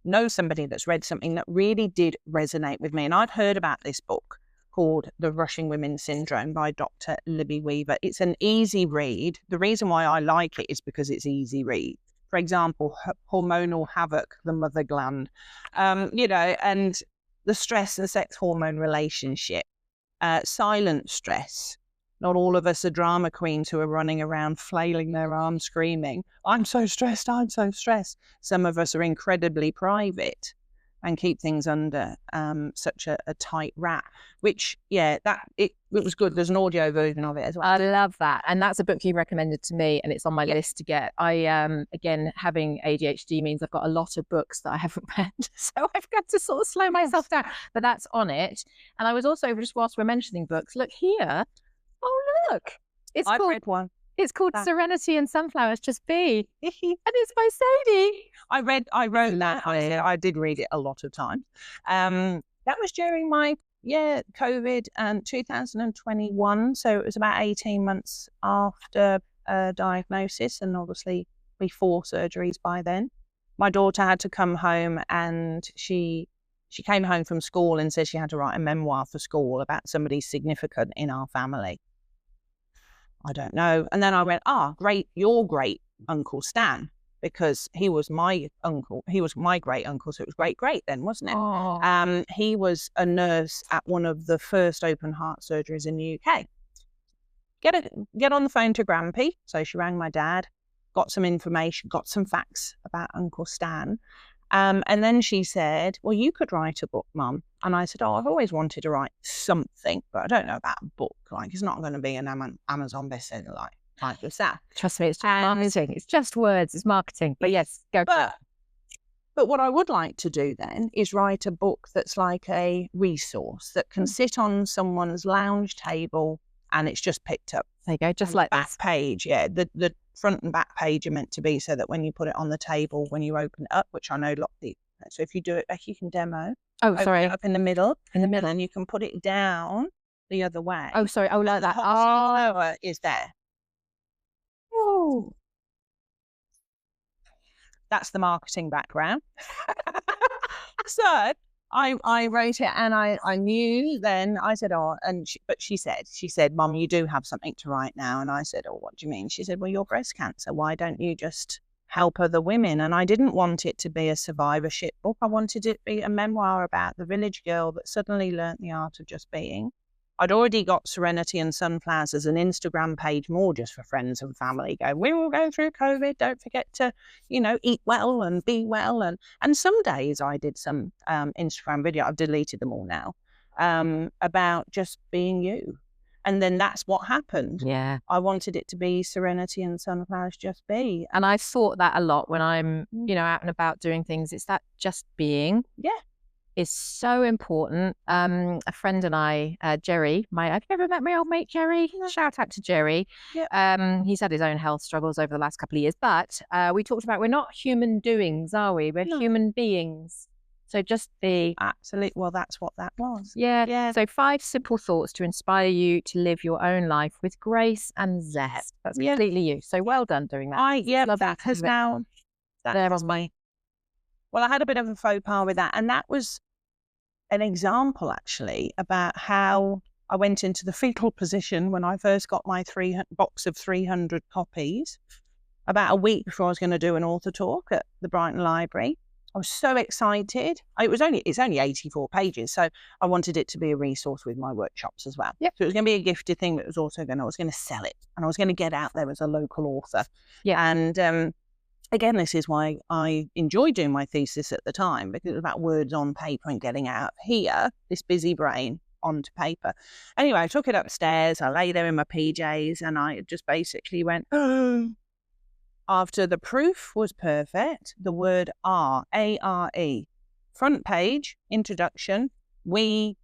know somebody that's read something that really did resonate with me. And I'd heard about this book called The Rushing Women Syndrome by Dr. Libby Weaver. It's an easy read. The reason why I like it is because it's easy read. For example, hormonal havoc, the mother gland, and the stress and sex hormone relationship, silent stress. Not all of us are drama queens who are running around flailing their arms screaming, I'm so stressed, I'm so stressed. Some of us are incredibly private and keep things under such a tight wrap, which, it was good. There's an audio version of it as well. I love that. And that's a book you recommended to me, and it's on my list to get. I, again, having ADHD means I've got a lot of books that I haven't read. So I've got to sort of slow myself down, but that's on it. And I was also, just whilst we're mentioning books, look here. Oh, look. I've read one. It's called Serenity and Sunflowers Just Be. And it's by Sadie. I wrote that. I did read it a lot of times. That was during my COVID and 2021. So it was about 18 months after diagnosis, and obviously before surgeries by then. My daughter had to come home, and she She came home from school and said she had to write a memoir for school about somebody significant in our family. I don't know. And then I went, great, your great Uncle Stan, because he was my uncle. He was my great uncle, so it was great then, wasn't it? Oh. He was a nurse at one of the first open heart surgeries in the UK. Get on the phone to Grampy. So she rang my dad, got some information, got some facts about Uncle Stan. And then she said, well, you could write a book, Mum. And I said, I've always wanted to write something, but I don't know about a book. Like, it's not going to be an Amazon bestseller like this. Trust me, it's just marketing. It's just words. It's marketing. But yes, go. But what I would like to do then is write a book that's like a resource that can sit on someone's lounge table and it's just picked up. There you go, just like back page. Yeah, the front and back page are meant to be so that when you put it on the table, when you open it up, which I know a lot of people. So if you do it, you can demo. Oh, sorry. Up in the middle, and you can put it down the other way. Oh, sorry. Oh, like that. Oh, is there? Oh, that's the marketing background. So I wrote it, and I knew then. I said, but she said, Mum, you do have something to write now. And I said, what do you mean? She said, well, you're breast cancer. Why don't you just help other women? And I didn't want it to be a survivorship book. I wanted it to be a memoir about the village girl that suddenly learnt the art of just being. I'd already got Serenity and Sunflowers as an Instagram page, more just for friends and family. We will go through COVID. Don't forget to, eat well and be well. And some days I did some Instagram video. I've deleted them all now, about just being you. And then that's what happened. Yeah. I wanted it to be Serenity and Sunflowers, just be. And I thought that a lot when I'm, out and about doing things. It's that just being. Yeah. Is so important. A friend and I, Jerry, have you ever met my old mate Jerry? Shout out to Jerry. Yep. He's had his own health struggles over the last couple of years, but we talked about we're not human doings, are we? We're human beings. So just be. Absolutely. Well, that's what that was. Yeah. So 5 simple thoughts to inspire you to live your own life with grace and zest. That's completely you. So well done doing that. That has now. There was my. Well, I had a bit of a faux pas with that, and that was an example actually about how I went into the fetal position when I first got my box of 300 copies about a week before I was going to do an author talk at the Brighton Library. I was so excited. It's only 84 pages, so I wanted it to be a resource with my workshops as well. Yep. So it was going to be a gifted thing, but it was also I was going to sell it, and I was going to get out there as a local author. Yeah. And again, this is why I enjoyed doing my thesis at the time, because it was about words on paper and getting out here, this busy brain, onto paper. Anyway, I took it upstairs. I lay there in my PJs, and I just basically went, oh. After the proof was perfect, the word A-R-E, front page, introduction, we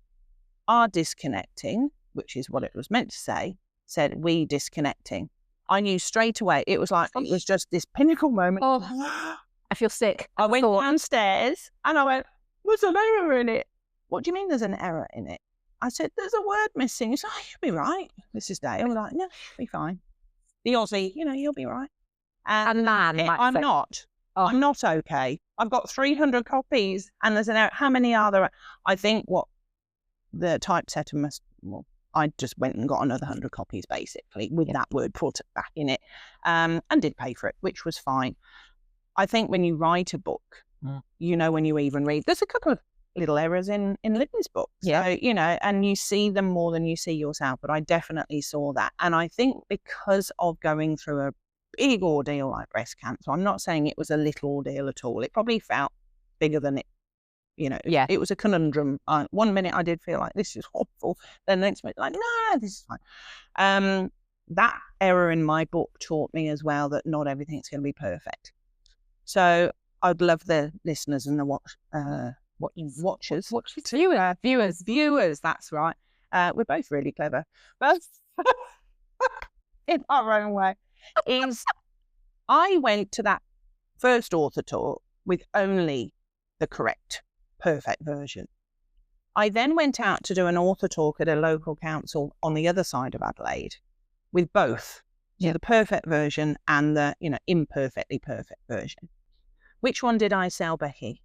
are disconnecting, which is what it was meant to say, said we disconnecting. I knew straight away. It was just this pinnacle moment. Oh, I feel sick. I went downstairs and I went, there's an error in it. What do you mean there's an error in it? I said, there's a word missing. He said, you'll be right. This is Dale. I'm like, no, you'll be fine. The Aussie, you'll be right. And man, I'm not. Oh. I'm not okay. I've got 300 copies and there's an error. How many are there? I think what the typesetter I just went and got another 100 copies basically with that word put back in it, and did pay for it, which was fine. I think when you write a book, when you even read, there's a couple of little errors in Libby's book. Yeah. So, and you see them more than you see yourself, but I definitely saw that. And I think because of going through a big ordeal like breast cancer, I'm not saying it was a little ordeal at all. It probably felt bigger than it. It was a conundrum. 1 minute I did feel like this is awful. Then the next minute, like, no, this is fine. That error in my book taught me as well that not everything's going to be perfect. So I'd love the listeners and the viewers. That's right. We're both really clever, both in our own way. I went to that first author talk with only the correct, perfect version. I then went out to do an author talk at a local council on the other side of Adelaide with both, the perfect version and the imperfectly perfect version. Which one did I sell, Becky?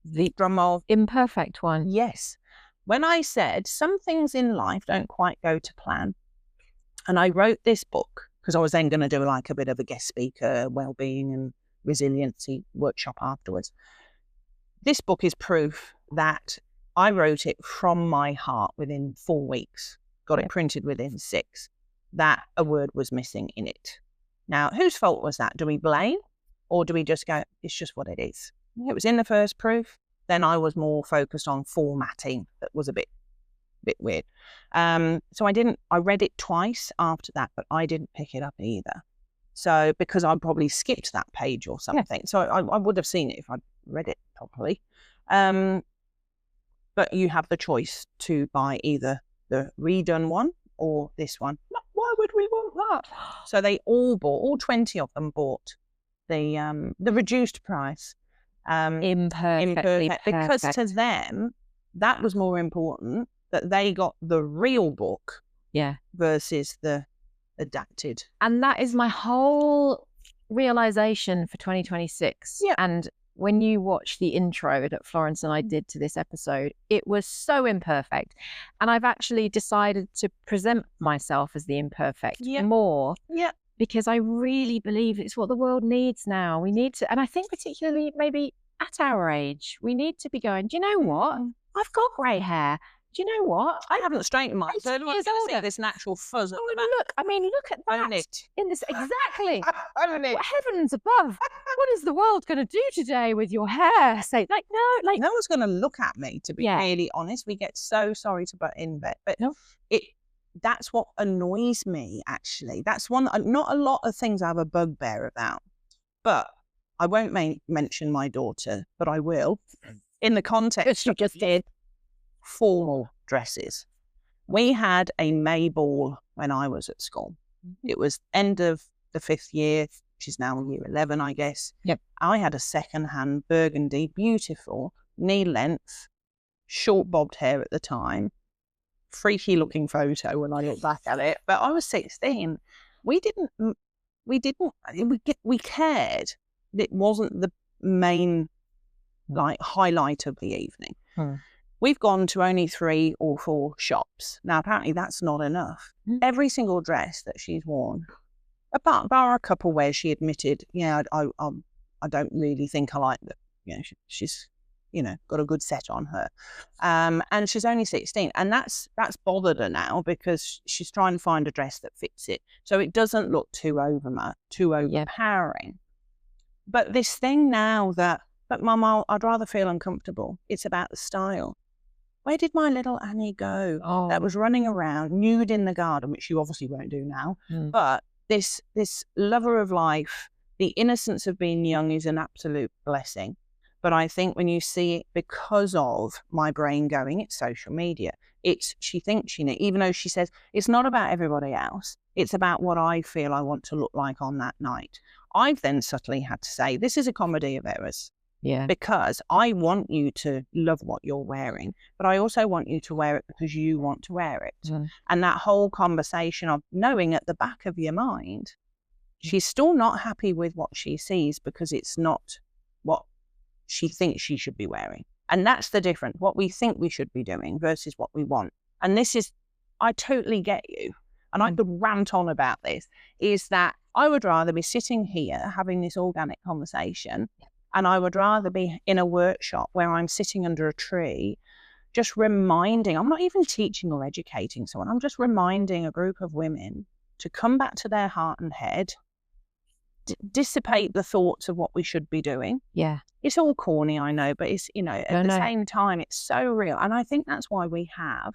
The drum roll. imperfect one. Yes. When I said some things in life don't quite go to plan, and I wrote this book because I was then going to do like a bit of a guest speaker, wellbeing and resiliency workshop afterwards. This book is proof that I wrote it from my heart within 4 weeks, got it printed within 6, that a word was missing in it. Now, whose fault was that? Do we blame, or do we just go, it's just what it is? It was in the first proof. Then I was more focused on formatting. That was a bit weird. So I read it twice after that, but I didn't pick it up either. So because I probably skipped that page or something. So I would have seen it if I'd read it properly. But you have the choice to buy either the redone one or this one. Why would we want that? So they all 20 of them bought the reduced price. Imperfectly Because perfect. to them, that was more important, that they got the real book versus the adapted. And that is my whole realization for 2026. Yeah. And when you watch the intro that Florence and I did to this episode, it was so imperfect. And I've actually decided to present myself as the imperfect more. Yeah. Because I really believe it's what the world needs now. We need to, and I think particularly maybe at our age, we need to be going, do you know what? I've got grey hair. Do you know what? I haven't straightened mine. So I don't want to see this natural fuzz at the back. Look at that. Own it. In this, exactly. Own it. What heavens above. What is the world going to do today with your hair? Say, no one's going to look at me, to be really honest. We get so sorry to butt in, but that's what annoys me, actually. That's one, not a lot of things I have a bugbear about, but I won't mention my daughter, but I will, in the context you just did. Formal dresses. We had a May ball when I was at school. It was end of the 5th year. She's now in year 11, I guess. Yep. I had a second-hand burgundy, beautiful, knee length, short bobbed hair at the time. Freaky looking photo when I look back at it, but I was 16. We cared. It wasn't the main highlight of the evening. We've gone to only 3 or 4 shops. Now apparently that's not enough. Every single dress that she's worn, bar a couple where she admitted, I don't really think I like that. She's got a good set on her. And she's only 16. And that's bothered her now because she's trying to find a dress that fits it. So it doesn't look too overpowering. But this thing now but Mum, I'd rather feel uncomfortable. It's about the style. Where did my little Annie go? That was running around nude in the garden, which you obviously won't do now. But this lover of life, the innocence of being young is an absolute blessing. But I think when you see it, because of my brain going, it's social media. She thinks she knows, even though she says it's not about everybody else. It's about what I feel I want to look like on that night. I've then subtly had to say, this is a comedy of errors. Yeah. Because I want you to love what you're wearing, but I also want you to wear it because you want to wear it. And that whole conversation of knowing at the back of your mind, she's still not happy with what she sees because it's not what she thinks she should be wearing. And that's the difference, what we think we should be doing versus what we want. And this is, I totally get you. And I could rant on about this, is that I would rather be sitting here having this organic conversation. And I would rather be in a workshop where I'm sitting under a tree, just reminding, I'm not even teaching or educating someone, I'm just reminding a group of women to come back to their heart and head, dissipate the thoughts of what we should be doing. Yeah. It's all corny, I know, but it's, at the same time, it's so real. And I think that's why we have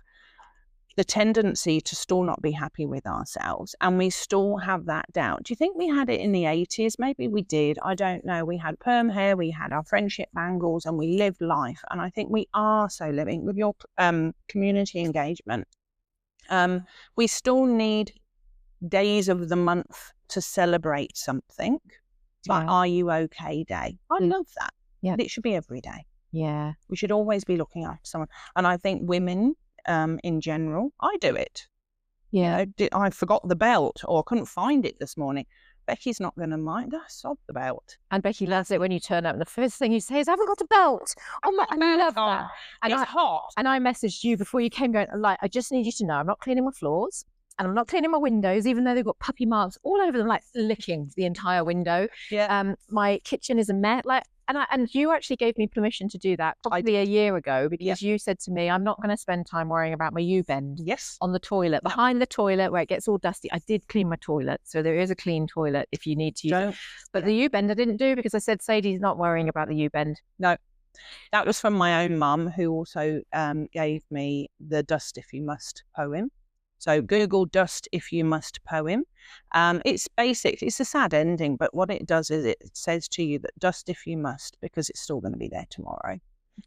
the tendency to still not be happy with ourselves, and we still have that doubt. Do you think we had it in the 80s? Maybe we did. I don't know. We had perm hair, we had our friendship bangles, and we lived life. And I think we are so living with your community engagement. We still need days of the month to celebrate something. Like Are You Okay Day. I love that. Yeah. It should be every day. Yeah. We should always be looking after someone. And I think women, in general, I do it. I forgot the belt or I couldn't find it this morning. Becky's not going to mind. I sobbed the belt. And Becky loves it when you turn up and the first thing you say is, I haven't got a belt. Oh my, I love that. And It's hot. And I messaged you before you came going, like, I just need you to know I'm not cleaning my floors and I'm not cleaning my windows, even though they've got puppy marks all over them, like licking the entire window. Yeah. My kitchen is a mess. Like, and you actually gave me permission to do that probably a year ago because you said to me, I'm not going to spend time worrying about my U-bend on the toilet, behind the toilet where it gets all dusty. I did clean my toilet. So there is a clean toilet if you need to use it. But the U-bend I didn't do because I said Sadie's not worrying about the U-bend. No, that was from my own mum, who also gave me the Dust If You Must poem. So Google Dust If You Must poem. It's basic. It's a sad ending, but what it does is it says to you that dust if you must, because it's still going to be there tomorrow.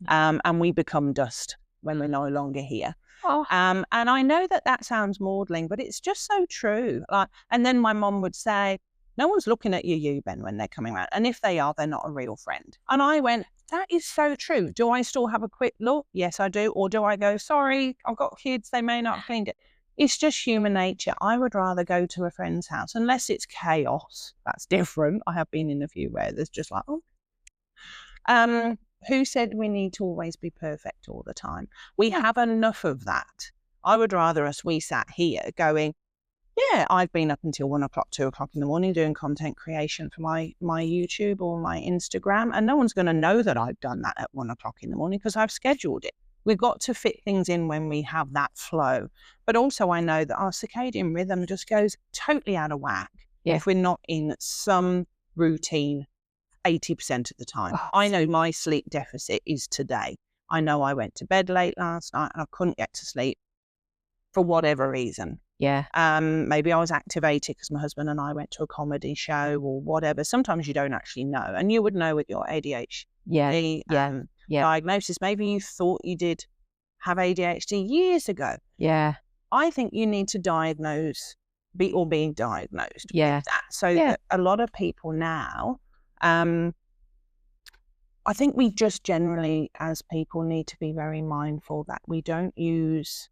And we become dust when we're no longer here. And I know that sounds maudling, but it's just so true. Like, and then my mom would say, no one's looking at your U-bend when they're coming around. And if they are, they're not a real friend. And I went, that is so true. Do I still have a quick look? Yes, I do. Or do I go, sorry, I've got kids, they may not have cleaned it. It's just human nature. I would rather go to a friend's house, unless it's chaos. That's different. I have been in a few where there's just like, who said we need to always be perfect all the time? We have enough of that. I would rather we sat here going, yeah, I've been up until 1 o'clock, 2 o'clock in the morning doing content creation for my YouTube or my Instagram. And no one's going to know that I've done that at 1 o'clock in the morning because I've scheduled it. We've got to fit things in when we have that flow. But also I know that our circadian rhythm just goes totally out of whack if we're not in some routine 80% of the time. I know my sleep deficit is today. I know I went to bed late last night and I couldn't get to sleep for whatever reason. Yeah. Maybe I was activated because my husband and I went to a comedy show or whatever. Sometimes you don't actually know. And you would know with your ADHD diagnosis. Maybe you thought you did have ADHD years ago. Yeah. I think you need to being diagnosed with that. So that a lot of people now, I think we just generally as people need to be very mindful that we don't use,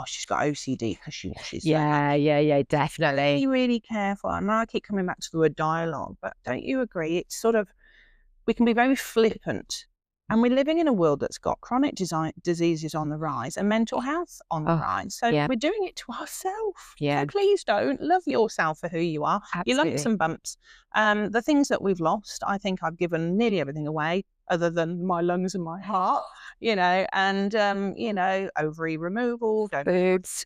she's got OCD because she washes. Yeah, definitely. Be really careful. And I keep coming back to the word dialogue, but don't you agree? It's sort of, we can be very flippant. And we're living in a world that's got chronic diseases on the rise and mental health on the rise. So we're doing it to ourselves. So please don't. Love yourself for who you are. Absolutely. You lumps and bumps. The things that we've lost, I think I've given nearly everything away other than my lungs and my heart, and, ovary removal. Boobs.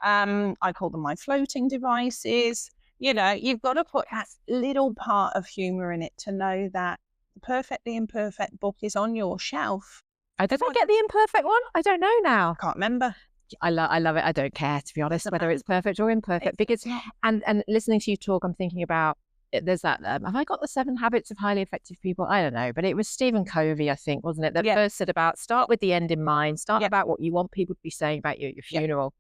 I call them my floating devices. You've got to put that little part of humour in it to know that the Perfectly Imperfect book is on your shelf. Did I get the imperfect one? I don't know now. I can't remember. I love it. I don't care, to be honest, whether it's perfect or imperfect. Because and listening to you talk, I'm thinking about there's that. Have I got the 7 Habits of Highly Effective People? I don't know, but it was Stephen Covey, I think, wasn't it? That first said about start with the end in mind. Start about what you want people to be saying about you at your funeral.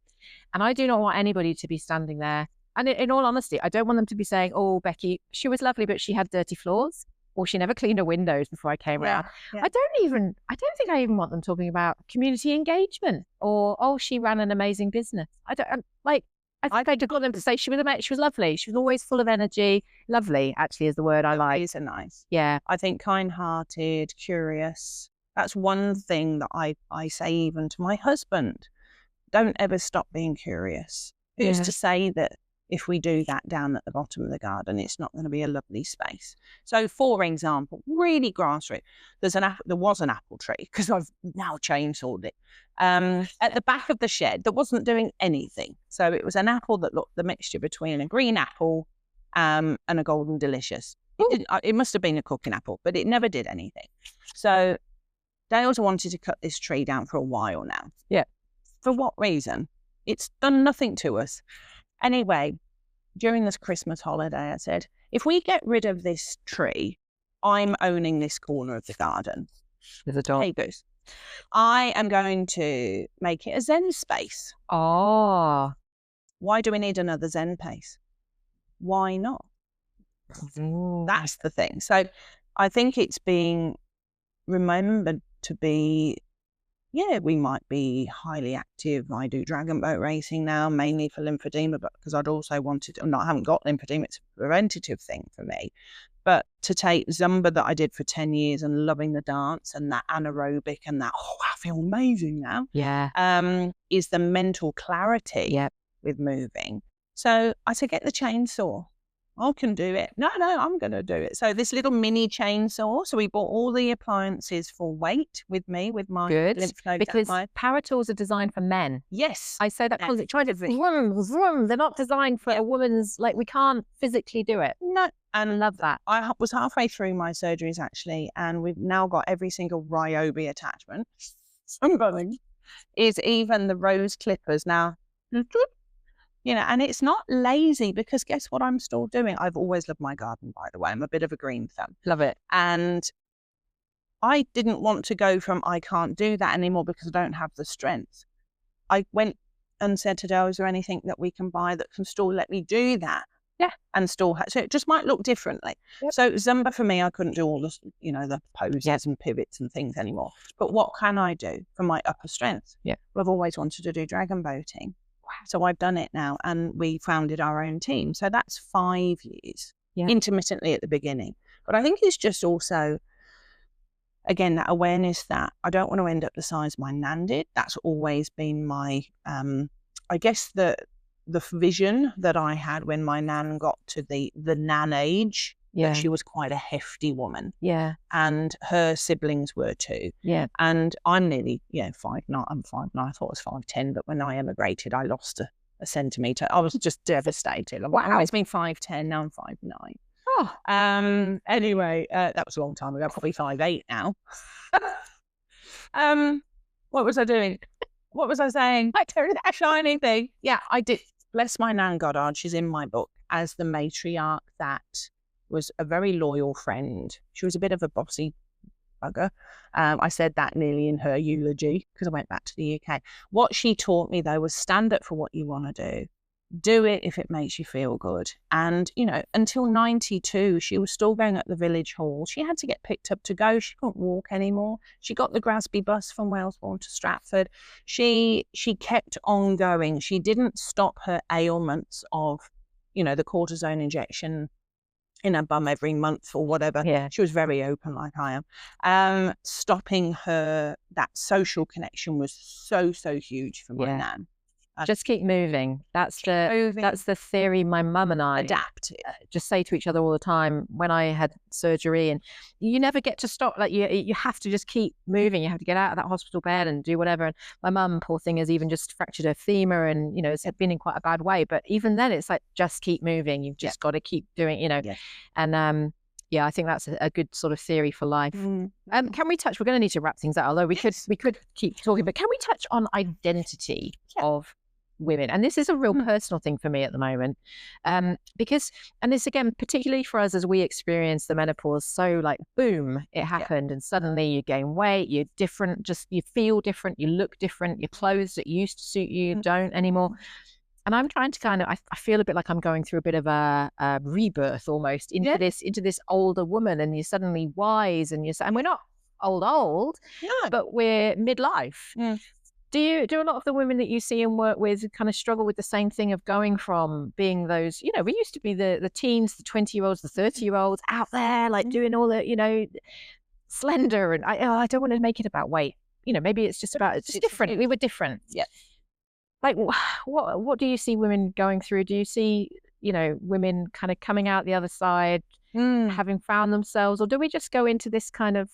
And I do not want anybody to be standing there. And in all honesty, I don't want them to be saying, "Oh, Becky, she was lovely, but she had dirty floors." Or she never cleaned her windows before I came around. I don't think I even want them talking about community engagement or, she ran an amazing business. I think I just got them to say she was lovely. She was always full of energy. Lovely, actually, is the word I like. These are nice. Yeah. I think kind-hearted, curious. That's one thing that I say even to my husband. Don't ever stop being curious. Who's to say that if we do that down at the bottom of the garden, it's not going to be a lovely space. So, for example, really grassroots, there was an apple tree, because I've now chainsawed it, at the back of the shed that wasn't doing anything. So it was an apple that looked the mixture between a green apple and a golden delicious. It must have been a cooking apple, but it never did anything. So Dale's wanted to cut this tree down for a while now. Yeah. For what reason? It's done nothing to us. Anyway, during this Christmas holiday, I said, if we get rid of this tree, I'm owning this corner of the garden. With a dog. Hey, Goose. I am going to make it a Zen space. Oh. Why do we need another Zen place? Why not? That's the thing. So I think it's being remembered to be yeah, we might be highly active. I do dragon boat racing now, mainly for lymphedema, but because I'd also wanted, I haven't got lymphedema, it's a preventative thing for me. But to take Zumba that I did for 10 years and loving the dance and that anaerobic and that, I feel amazing now. Yeah. Is the mental clarity with moving. So I said, get the chainsaw. I can do it. No, I'm going to do it. So this little mini chainsaw. So we bought all the appliances for weight with me, with my lymph node. Because power tools are designed for men. Yes. I say that because it tried to vroom. They're not designed for a woman's, like, we can't physically do it. No. And I love that. I was halfway through my surgeries actually, and we've now got every single Ryobi attachment. Something is even the rose clippers now. You know, and it's not lazy, because guess what I'm still doing? I've always loved my garden, by the way. I'm a bit of a green thumb. Love it. And I didn't want to go from I can't do that anymore because I don't have the strength. I went and said to Dale, is there anything that we can buy that can still let me do that? Yeah. And still, so it just might look differently. Yep. So Zumba for me, I couldn't do all the, you know, the poses and pivots and things anymore. But what can I do for my upper strength? Yeah. Well, I've always wanted to do dragon boating. So I've done it now, and we founded our own team. So that's 5 years, intermittently at the beginning. But I think it's just also, again, that awareness that I don't want to end up the size my nan did. That's always been my, I guess, the vision that I had when my nan got to the nan age. Yeah. She was quite a hefty woman. Yeah. And her siblings were too. Yeah. And I'm nearly, 5'9". I'm 5'9". I thought I was 5'10", but when I emigrated, I lost a centimetre. I was just devastated. Wow. It's been 5'10", now I'm 5'9". Oh. Anyway, that was a long time ago, probably 5'8" now. What was I doing? What was I saying? I don't know, that shiny thing. Yeah, I did. Bless my Nan Goddard. She's in my book as the matriarch that was a very loyal friend. She was a bit of a bossy bugger. I said that nearly in her eulogy because I went back to the UK. What she taught me, though, was stand up for what you want to do. Do it if it makes you feel good. And, you know, until 92, she was still going at the village hall. She had to get picked up to go. She couldn't walk anymore. She got the Grasby bus from Wellesbourne to Stratford. She kept on going. She didn't stop her ailments of, you know, the cortisone injection in her bum every month or whatever. Yeah. She was very open like I am. Stopping her, that social connection was so huge for my nan. Just keep moving. That's the theory my mum and I adapt. Just say to each other all the time when I had surgery, and you never get to stop. Like you have to just keep moving. You have to get out of that hospital bed and do whatever. And my mum, poor thing, has even just fractured her femur, and you know, it's been in quite a bad way. But even then, it's like just keep moving. You've just got to keep doing, you know. Yeah. And I think that's a good sort of theory for life. Can we touch? We're going to need to wrap things out. Although we could keep talking, but can we touch on identity of women? And this is a real personal thing for me at the moment, because, and this again, particularly for us as we experience the menopause, so like boom, it happened, and suddenly you gain weight, you're different, just you feel different, you look different, your clothes that used to suit you don't anymore. And I'm trying to kind of, I feel a bit like I'm going through a bit of a rebirth almost into this older woman, and you're suddenly wise, and we're not old, but we're midlife. Do a lot of the women that you see and work with kind of struggle with the same thing of going from being those, you know, we used to be the teens, the 20-year-olds, the 30-year-olds out there, like doing all the, you know, slender, and I don't want to make it about weight. You know, maybe it's just about, it's different. We were different. Yeah. Like, what do you see women going through? Do you see, you know, women kind of coming out the other side, having found themselves, or do we just go into this kind of,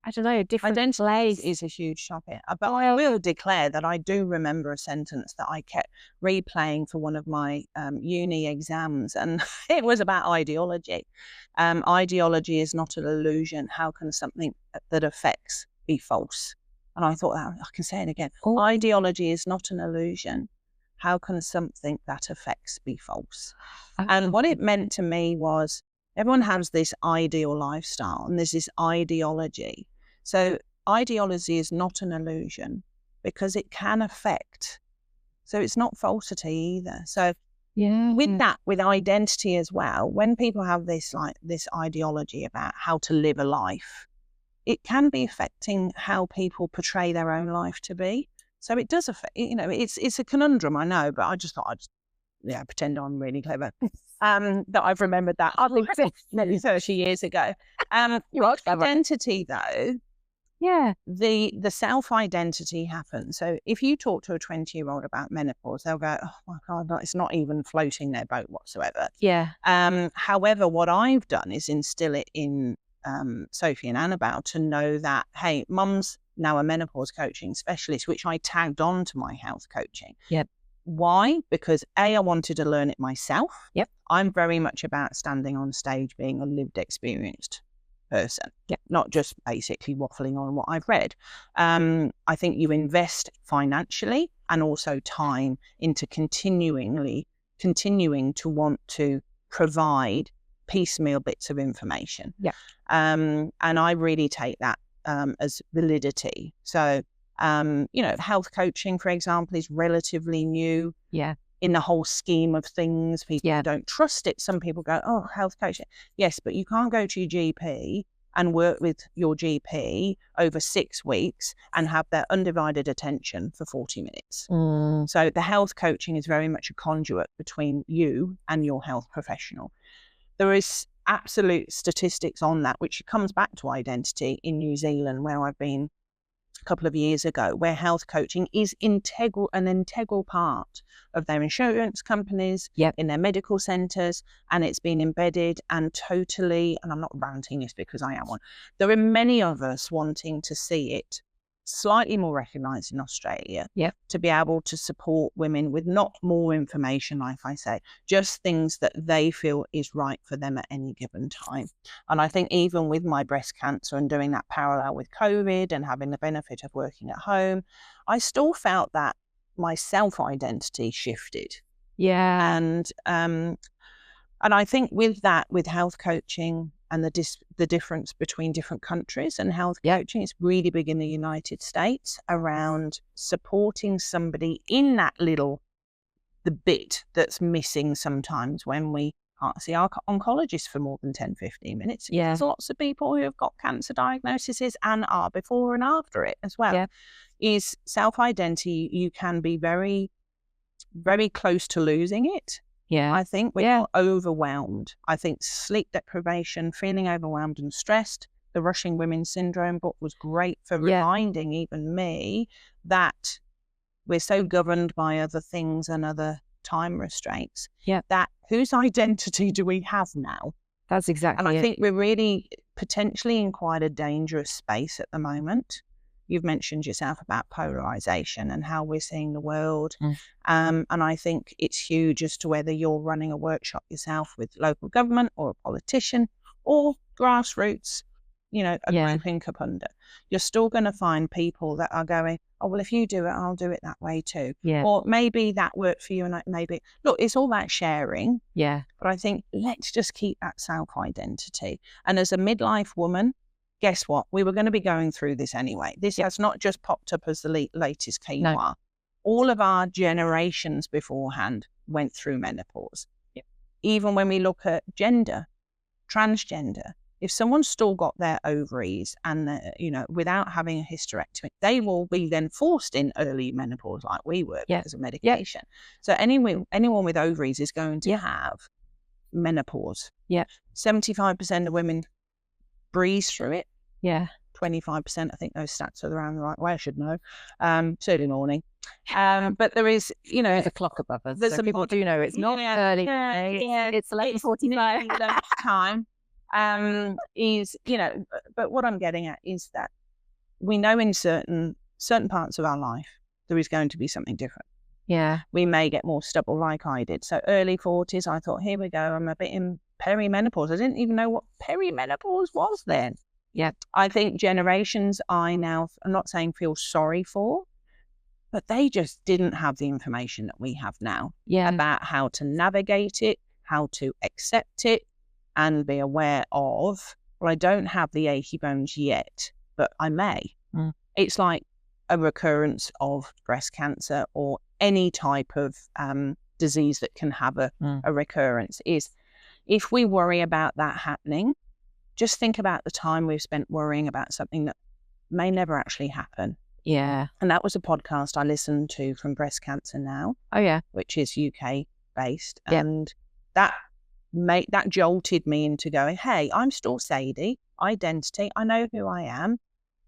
I don't know, different place? Is a huge topic. But I will declare that I do remember a sentence that I kept replaying for one of my uni exams, and it was about ideology. Ideology is not an illusion. How can something that affects be false? And I thought, I can say it again. Ideology is not an illusion. How can something that affects be false? And what it meant to me was, everyone has this ideal lifestyle, and there's this ideology. So ideology is not an illusion because it can affect. So it's not falsity either. So with that, with identity as well, when people have this ideology about how to live a life, it can be affecting how people portray their own life to be. So it does affect, it's a conundrum, I know, but I just thought I'd pretend I'm really clever. That I've remembered that nearly 30 years ago. You are clever. Identity, though, the self-identity happens. So if you talk to a 20-year-old about menopause, they'll go, oh my God, it's not even floating their boat whatsoever. Yeah. However, what I've done is instill it in Sophie and Annabelle to know that, hey, mum's now a menopause coaching specialist, which I tagged on to my health coaching. Yep. Why? Because I wanted to learn it myself. Yep. I'm very much about standing on stage, being a lived, experienced person, not just basically waffling on what I've read. I think you invest financially and also time into continuing to want to provide piecemeal bits of information. Yeah. And I really take that as validity. So, health coaching, for example, is relatively new. Yeah. In the whole scheme of things, people don't trust it. Some people go, oh, health coaching. Yes, but you can't go to your GP and work with your GP over 6 weeks and have their undivided attention for 40 minutes. So the health coaching is very much a conduit between you and your health professional. There is absolute statistics on that, which comes back to identity in New Zealand, where I've been a couple of years ago, where health coaching is an integral part of their insurance companies, in their medical centres, and it's been embedded and totally, and I'm not ranting this because I am one, there are many of us wanting to see it slightly more recognised in Australia, to be able to support women with not more information, like I say, just things that they feel is right for them at any given time. And I think even with my breast cancer and doing that parallel with COVID and having the benefit of working at home, I still felt that my self-identity shifted. And I think with that, with health coaching and the difference between different countries and health coaching, it's really big in the United States around supporting somebody in that the bit that's missing sometimes when we can't see our oncologist for more than 10-15 minutes. There's lots of people who have got cancer diagnoses and are before and after it as well. Is self-identity, you can be very, very close to losing it. I think when you're overwhelmed, I think sleep deprivation, feeling overwhelmed and stressed, the Rushing Women Syndrome book was great for reminding even me that we're so governed by other things and other time restraints, that whose identity do we have now? That's exactly And I think we're really potentially in quite a dangerous space at the moment. You've mentioned yourself about polarization and how we're seeing the world. And I think it's huge as to whether you're running a workshop yourself with local government or a politician or grassroots, a group in Kapunda. You're still going to find people that are going, oh, well, if you do it, I'll do it that way too. Or maybe that worked for you and maybe, look, it's all about sharing. But I think let's just keep that self-identity. And as a midlife woman, guess what? We were going to be going through this anyway. This has not just popped up as the latest quinoa. No. All of our generations beforehand went through menopause. Even when we look at gender, transgender, if someone's still got their ovaries and, without having a hysterectomy, they will be then forced in early menopause like we were because of medication. So anyone with ovaries is going to have menopause. 75% of women breeze through it. 25%. I think those stats are around the right way. I should know. Early morning. But there is, there's a clock above us. So people do know it's not early. It's 11:45 time. But what I'm getting at is that we know in certain parts of our life there is going to be something different. We may get more stubble like I did. So early 40s, I thought, here we go. I'm a bit in perimenopause. I didn't even know what perimenopause was then. I think generations I'm not saying feel sorry for, but they just didn't have the information that we have now about how to navigate it, how to accept it and be aware of, well, I don't have the achy bones yet, but I may. It's like a recurrence of breast cancer or any type of disease that can have a recurrence is if we worry about that happening, just think about the time we've spent worrying about something that may never actually happen. Yeah. And that was a podcast I listened to from Breast Cancer Now. Oh, yeah. Which is UK based. Yep. And that jolted me into going, hey, I'm still Sadie, identity. I know who I am.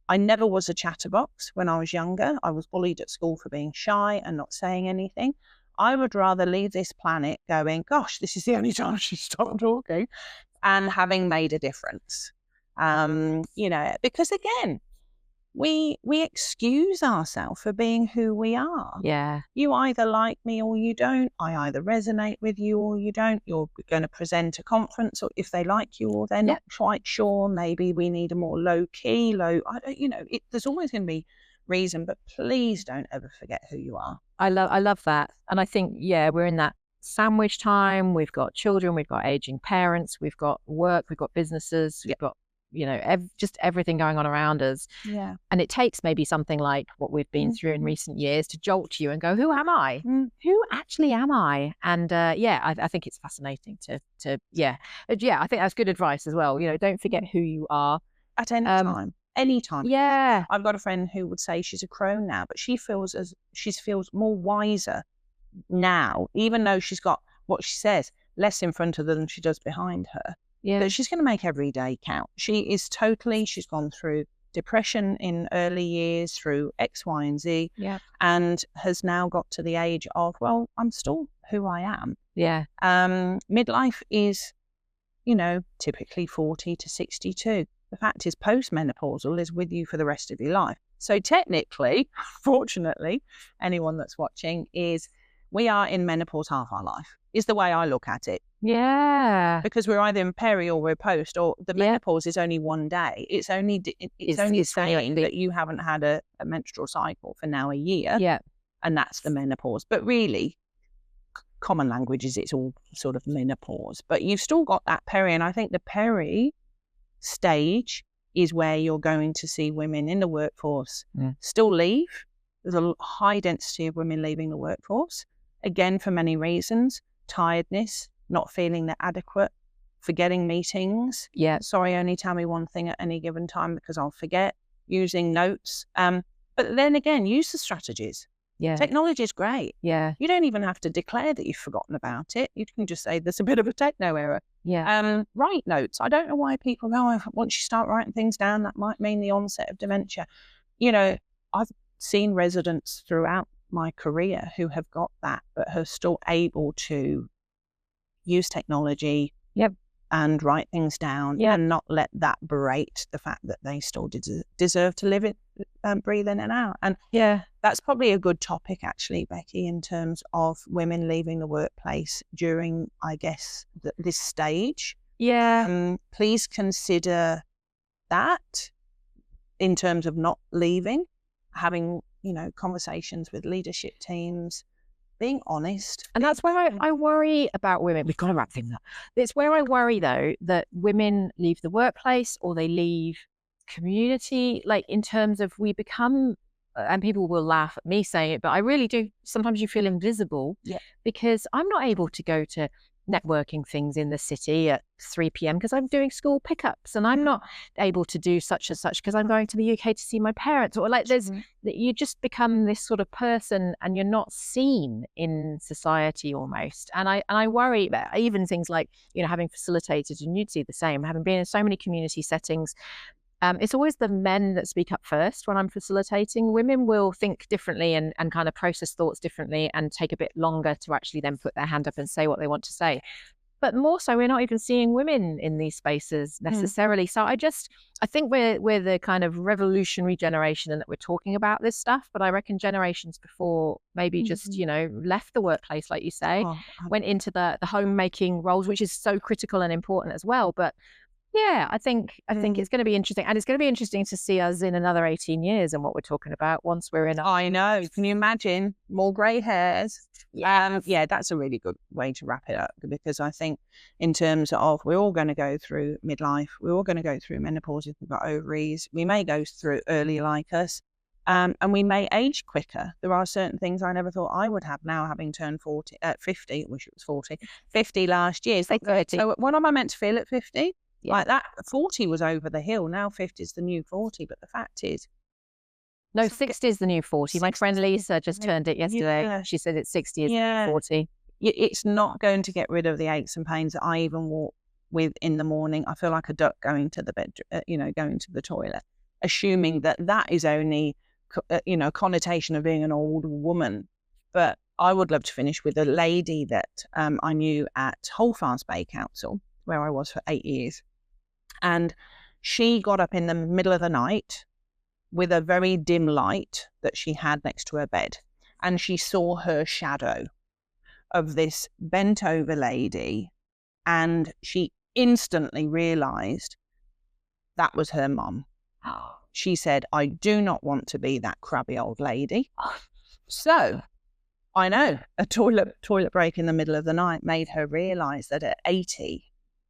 I never was a chatterbox when I was younger. I was bullied at school for being shy and not saying anything. I would rather leave this planet going, gosh, this is the only time she stopped talking, and having made a difference. Because again, we excuse ourselves for being who we are. Yeah. You either like me or you don't. I either resonate with you or you don't. You're going to present a conference, or if they like you or they're not quite sure, maybe we need a more low key, there's always going to be reason, but please don't ever forget who you are. I love that. And I think, we're in that sandwich time. We've got children, we've got aging parents, we've got work, we've got businesses, we've got just everything going on around us. Yeah. And it takes maybe something like what we've been through in recent years to jolt you and go, who am I? Who actually am I? And I think it's fascinating to I think that's good advice as well. Don't forget who you are at any time. Anytime. Yeah. I've got a friend who would say she's a crone now, but she feels more wiser now, even though she's got, what she says, less in front of her than she does behind her. Yeah. But she's going to make every day count. She's gone through depression in early years, through X, Y, and Z, and has now got to the age of, well, I'm still who I am. Yeah. Midlife is, typically 40 to 62. The fact is, postmenopausal is with you for the rest of your life. So technically, fortunately, anyone that's watching, we are in menopause half our life, is the way I look at it. Yeah. Because we're either in peri or we're post, or the menopause is only one day. It's only saying that you haven't had a menstrual cycle for now a year. Yeah. And that's the menopause. But really, common language is it's all sort of menopause. But you've still got that peri. And I think the peri stage is where you're going to see women in the workforce still leave. There's a high density of women leaving the workforce, again, for many reasons. Tiredness, not feeling they're adequate, forgetting meetings. Yeah. Sorry, only tell me one thing at any given time because I'll forget. Using notes. But then again, use the strategies. Yeah. Technology is great. Yeah. You don't even have to declare that you've forgotten about it. You can just say there's a bit of a techno error. Yeah. Write notes. I don't know why people go, once you start writing things down, that might mean the onset of dementia. I've seen residents throughout my career who have got that, but are still able to use technology and write things down and not let that berate the fact that they still deserve to live it, breathe in and out. And that's probably a good topic, actually, Becky, in terms of women leaving the workplace during, I guess, this stage. Yeah. Please consider that in terms of not leaving, having, conversations with leadership teams, being honest. And that's where I worry about women. We've got to wrap things up. It's where I worry, though, that women leave the workplace or they leave community, like in terms of we become, and people will laugh at me saying it, but I really do. Sometimes you feel invisible because I'm not able to go to networking things in the city at 3 p.m. because I'm doing school pickups, and I'm not able to do such and such because I'm going to the UK to see my parents, or you just become this sort of person and you're not seen in society almost. And I worry about even things like, having facilitated, and you'd see the same, having been in so many community settings. It's always the men that speak up first when I'm facilitating. Women will think differently and kind of process thoughts differently and take a bit longer to actually then put their hand up and say what they want to say. But more so, we're not even seeing women in these spaces necessarily. So I think we're the kind of revolutionary generation and that we're talking about this stuff. But I reckon generations before maybe just, left the workplace, like you say, went into the homemaking roles, which is so critical and important as well. But yeah, I think it's going to be interesting, and it's going to be interesting to see us in another 18 years and what we're talking about once we're in. I know. Can you imagine more grey hairs? That's a really good way to wrap it up, because I think in terms of we're all going to go through midlife, we're all going to go through menopause if we've got ovaries. We may go through early like us, and we may age quicker. There are certain things I never thought I would have now, having turned 50. I wish it was 40. 50 last year. So what am I meant to feel at 50? Yeah. Like that 40 was over the hill. Now 50 is the new 40. But the fact is, No, 60 is the new 40. My friend Lisa just turned it yesterday. Yeah. She said it's 60 is the new 40. It's not going to get rid of the aches and pains that I even walk with in the morning. I feel like a duck going to the bed, going to the toilet, assuming that that is only, connotation of being an old woman. But I would love to finish with a lady that I knew at Holdfast Bay Council, where I was for 8 years. And she got up in the middle of the night with a very dim light that she had next to her bed. And she saw her shadow of this bent over lady. And she instantly realized that was her mum. She said, I do not want to be that crabby old lady. So I know a toilet break in the middle of the night made her realize that at 80,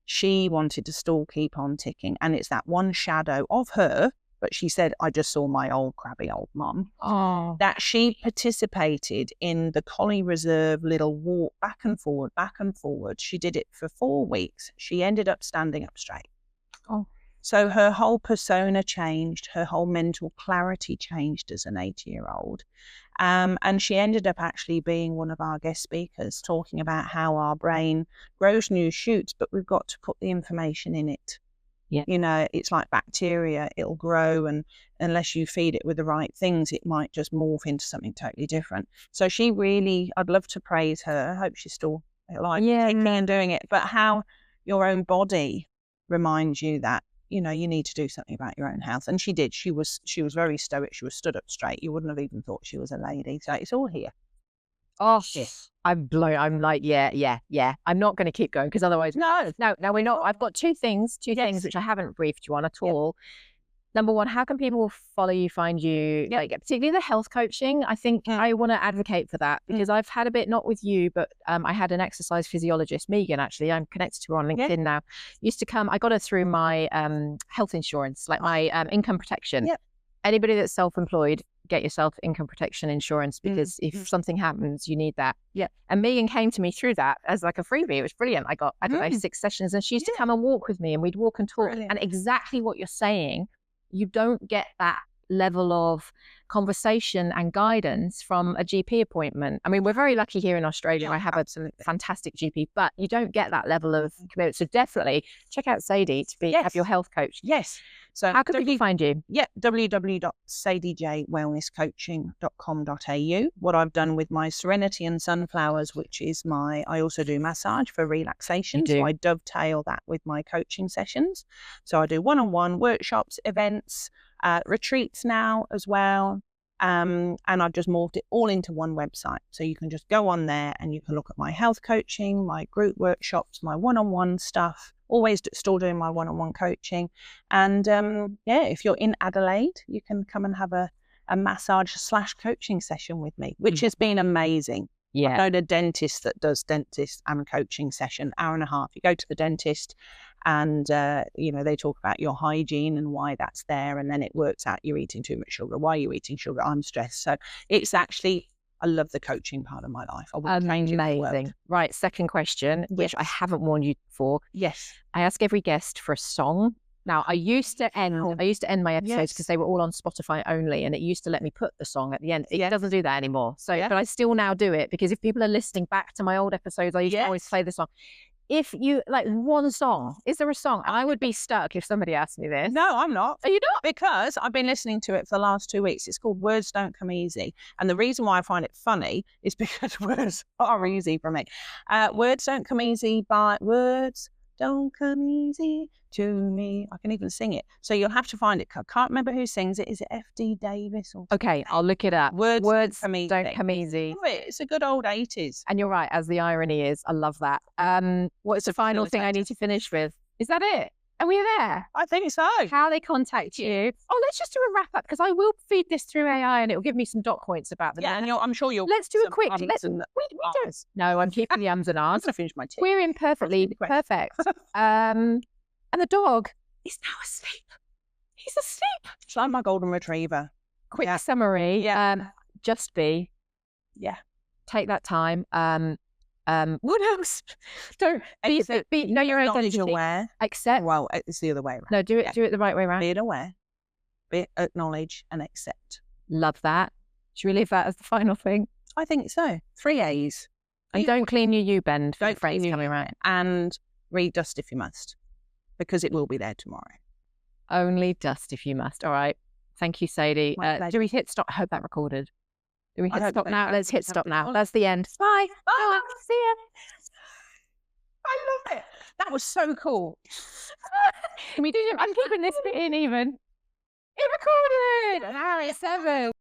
she wanted to still keep on ticking. And it's that one shadow of her, but she said, I just saw my old crabby old mum, that she participated in the Collie Reserve little walk back and forward, back and forward. She did it for 4 weeks. She ended up standing up straight. So her whole persona changed, her whole mental clarity changed as an 80-year-old. And she ended up actually being one of our guest speakers, talking about how our brain grows new shoots, but we've got to put the information in it. Yeah. It's like bacteria, it'll grow, and unless you feed it with the right things, it might just morph into something totally different. So she really, I'd love to praise her. I hope she's still alive and doing it, but how your own body reminds you that, you need to do something about your own health. And she did. She was very stoic. She was stood up straight. You wouldn't have even thought she was a lady. So it's all here. Oh, I'm blown. I'm like, yeah. I'm not going to keep going because otherwise, no, we're not. I've got two things which I haven't briefed you on at all. Number one, how can people follow you, find you, like particularly the health coaching? I think I want to advocate for that because I've had a bit, not with you, but I had an exercise physiologist, Megan, actually. I'm connected to her on LinkedIn now. Used to come, I got her through my health insurance, like my income protection. Anybody that's self-employed, get yourself income protection insurance because if something happens, you need that. And Megan came to me through that as like a freebie. It was brilliant. I got, I don't know, 6 sessions, and she used to come and walk with me, and we'd walk and talk. And exactly what you're saying, you don't get that level of conversation and guidance from a GP appointment. I mean, we're very lucky here in Australia. I have a fantastic GP, but you don't get that level of commitment. So definitely check out Sadie to have your health coach. So how can people find you? www.sadiejwellnesscoaching.com.au. What I've done with my Serenity and Sunflowers, which is I also do massage for relaxation. So I dovetail that with my coaching sessions. So I do one-on-one workshops, events, retreats now as well. And I've just morphed it all into one website. So you can just go on there and you can look at my health coaching, my group workshops, my one-on-one stuff. Always still doing my one-on-one coaching. And if you're in Adelaide, you can come and have a massage/coaching session with me, which has been amazing. I know the dentist that does dentist and coaching session, hour and a half. You go to the dentist and, they talk about your hygiene and why that's there. And then it works out you're eating too much sugar. Why are you eating sugar? I'm stressed. So it's actually, I love the coaching part of my life. I would change it for the world. Right. Second question, which I haven't warned you for. I ask every guest for a song. Now, I used to end my episodes because they were all on Spotify only, and it used to let me put the song at the end. It doesn't do that anymore. So, but I still now do it because if people are listening back to my old episodes, I used to always play the song. If you like one song, is there a song? I would be stuck if somebody asked me this. No, I'm not. Are you not? Because I've been listening to it for the last 2 weeks. It's called Words Don't Come Easy. And the reason why I find it funny is because words are easy for me. Words Don't Come Easy by Words Don't Come Easy to Me. I can even sing it. So you'll have to find it. I can't remember who sings it. Is it F.D. Davis? Or okay, I'll look it up. Words Don't Come Easy. It's a good old 80s. And you're right, as the irony is. I love that. What's the final thing I need to finish with? Is that it? Are we there? I think so. How they contact you. Oh, let's just do a wrap up because I will feed this through AI and it will give me some dot points about the and I'm sure you'll. Let's do a quick. We don't. No, I'm keeping the ums and ahs. I'm going to finish my tea. We're in perfectly perfect. And the dog is now asleep. He's asleep. It's like my golden retriever. Quick summary. Just be. Yeah. Take that time. What else? Don't know your Acknowledge identity. aware. Accept. Well, it's the other way around. No, do it the right way around. Being aware, acknowledge and accept. Love that. Should we leave that as the final thing? I think so. 3 A's. And don't clean your U-bend. Don't phrase clean your coming around. And read dust if you must, because it will be there tomorrow. Only dust if you must. All right. Thank you, Sadie. Do we hit stop? I hope that recorded. Do we hit stop now? Let's hit stop now. That's the end. Bye. Bye. See ya. I love it. That was so cool. Can we do it? I'm keeping this bit in even. It recorded. An hour 7.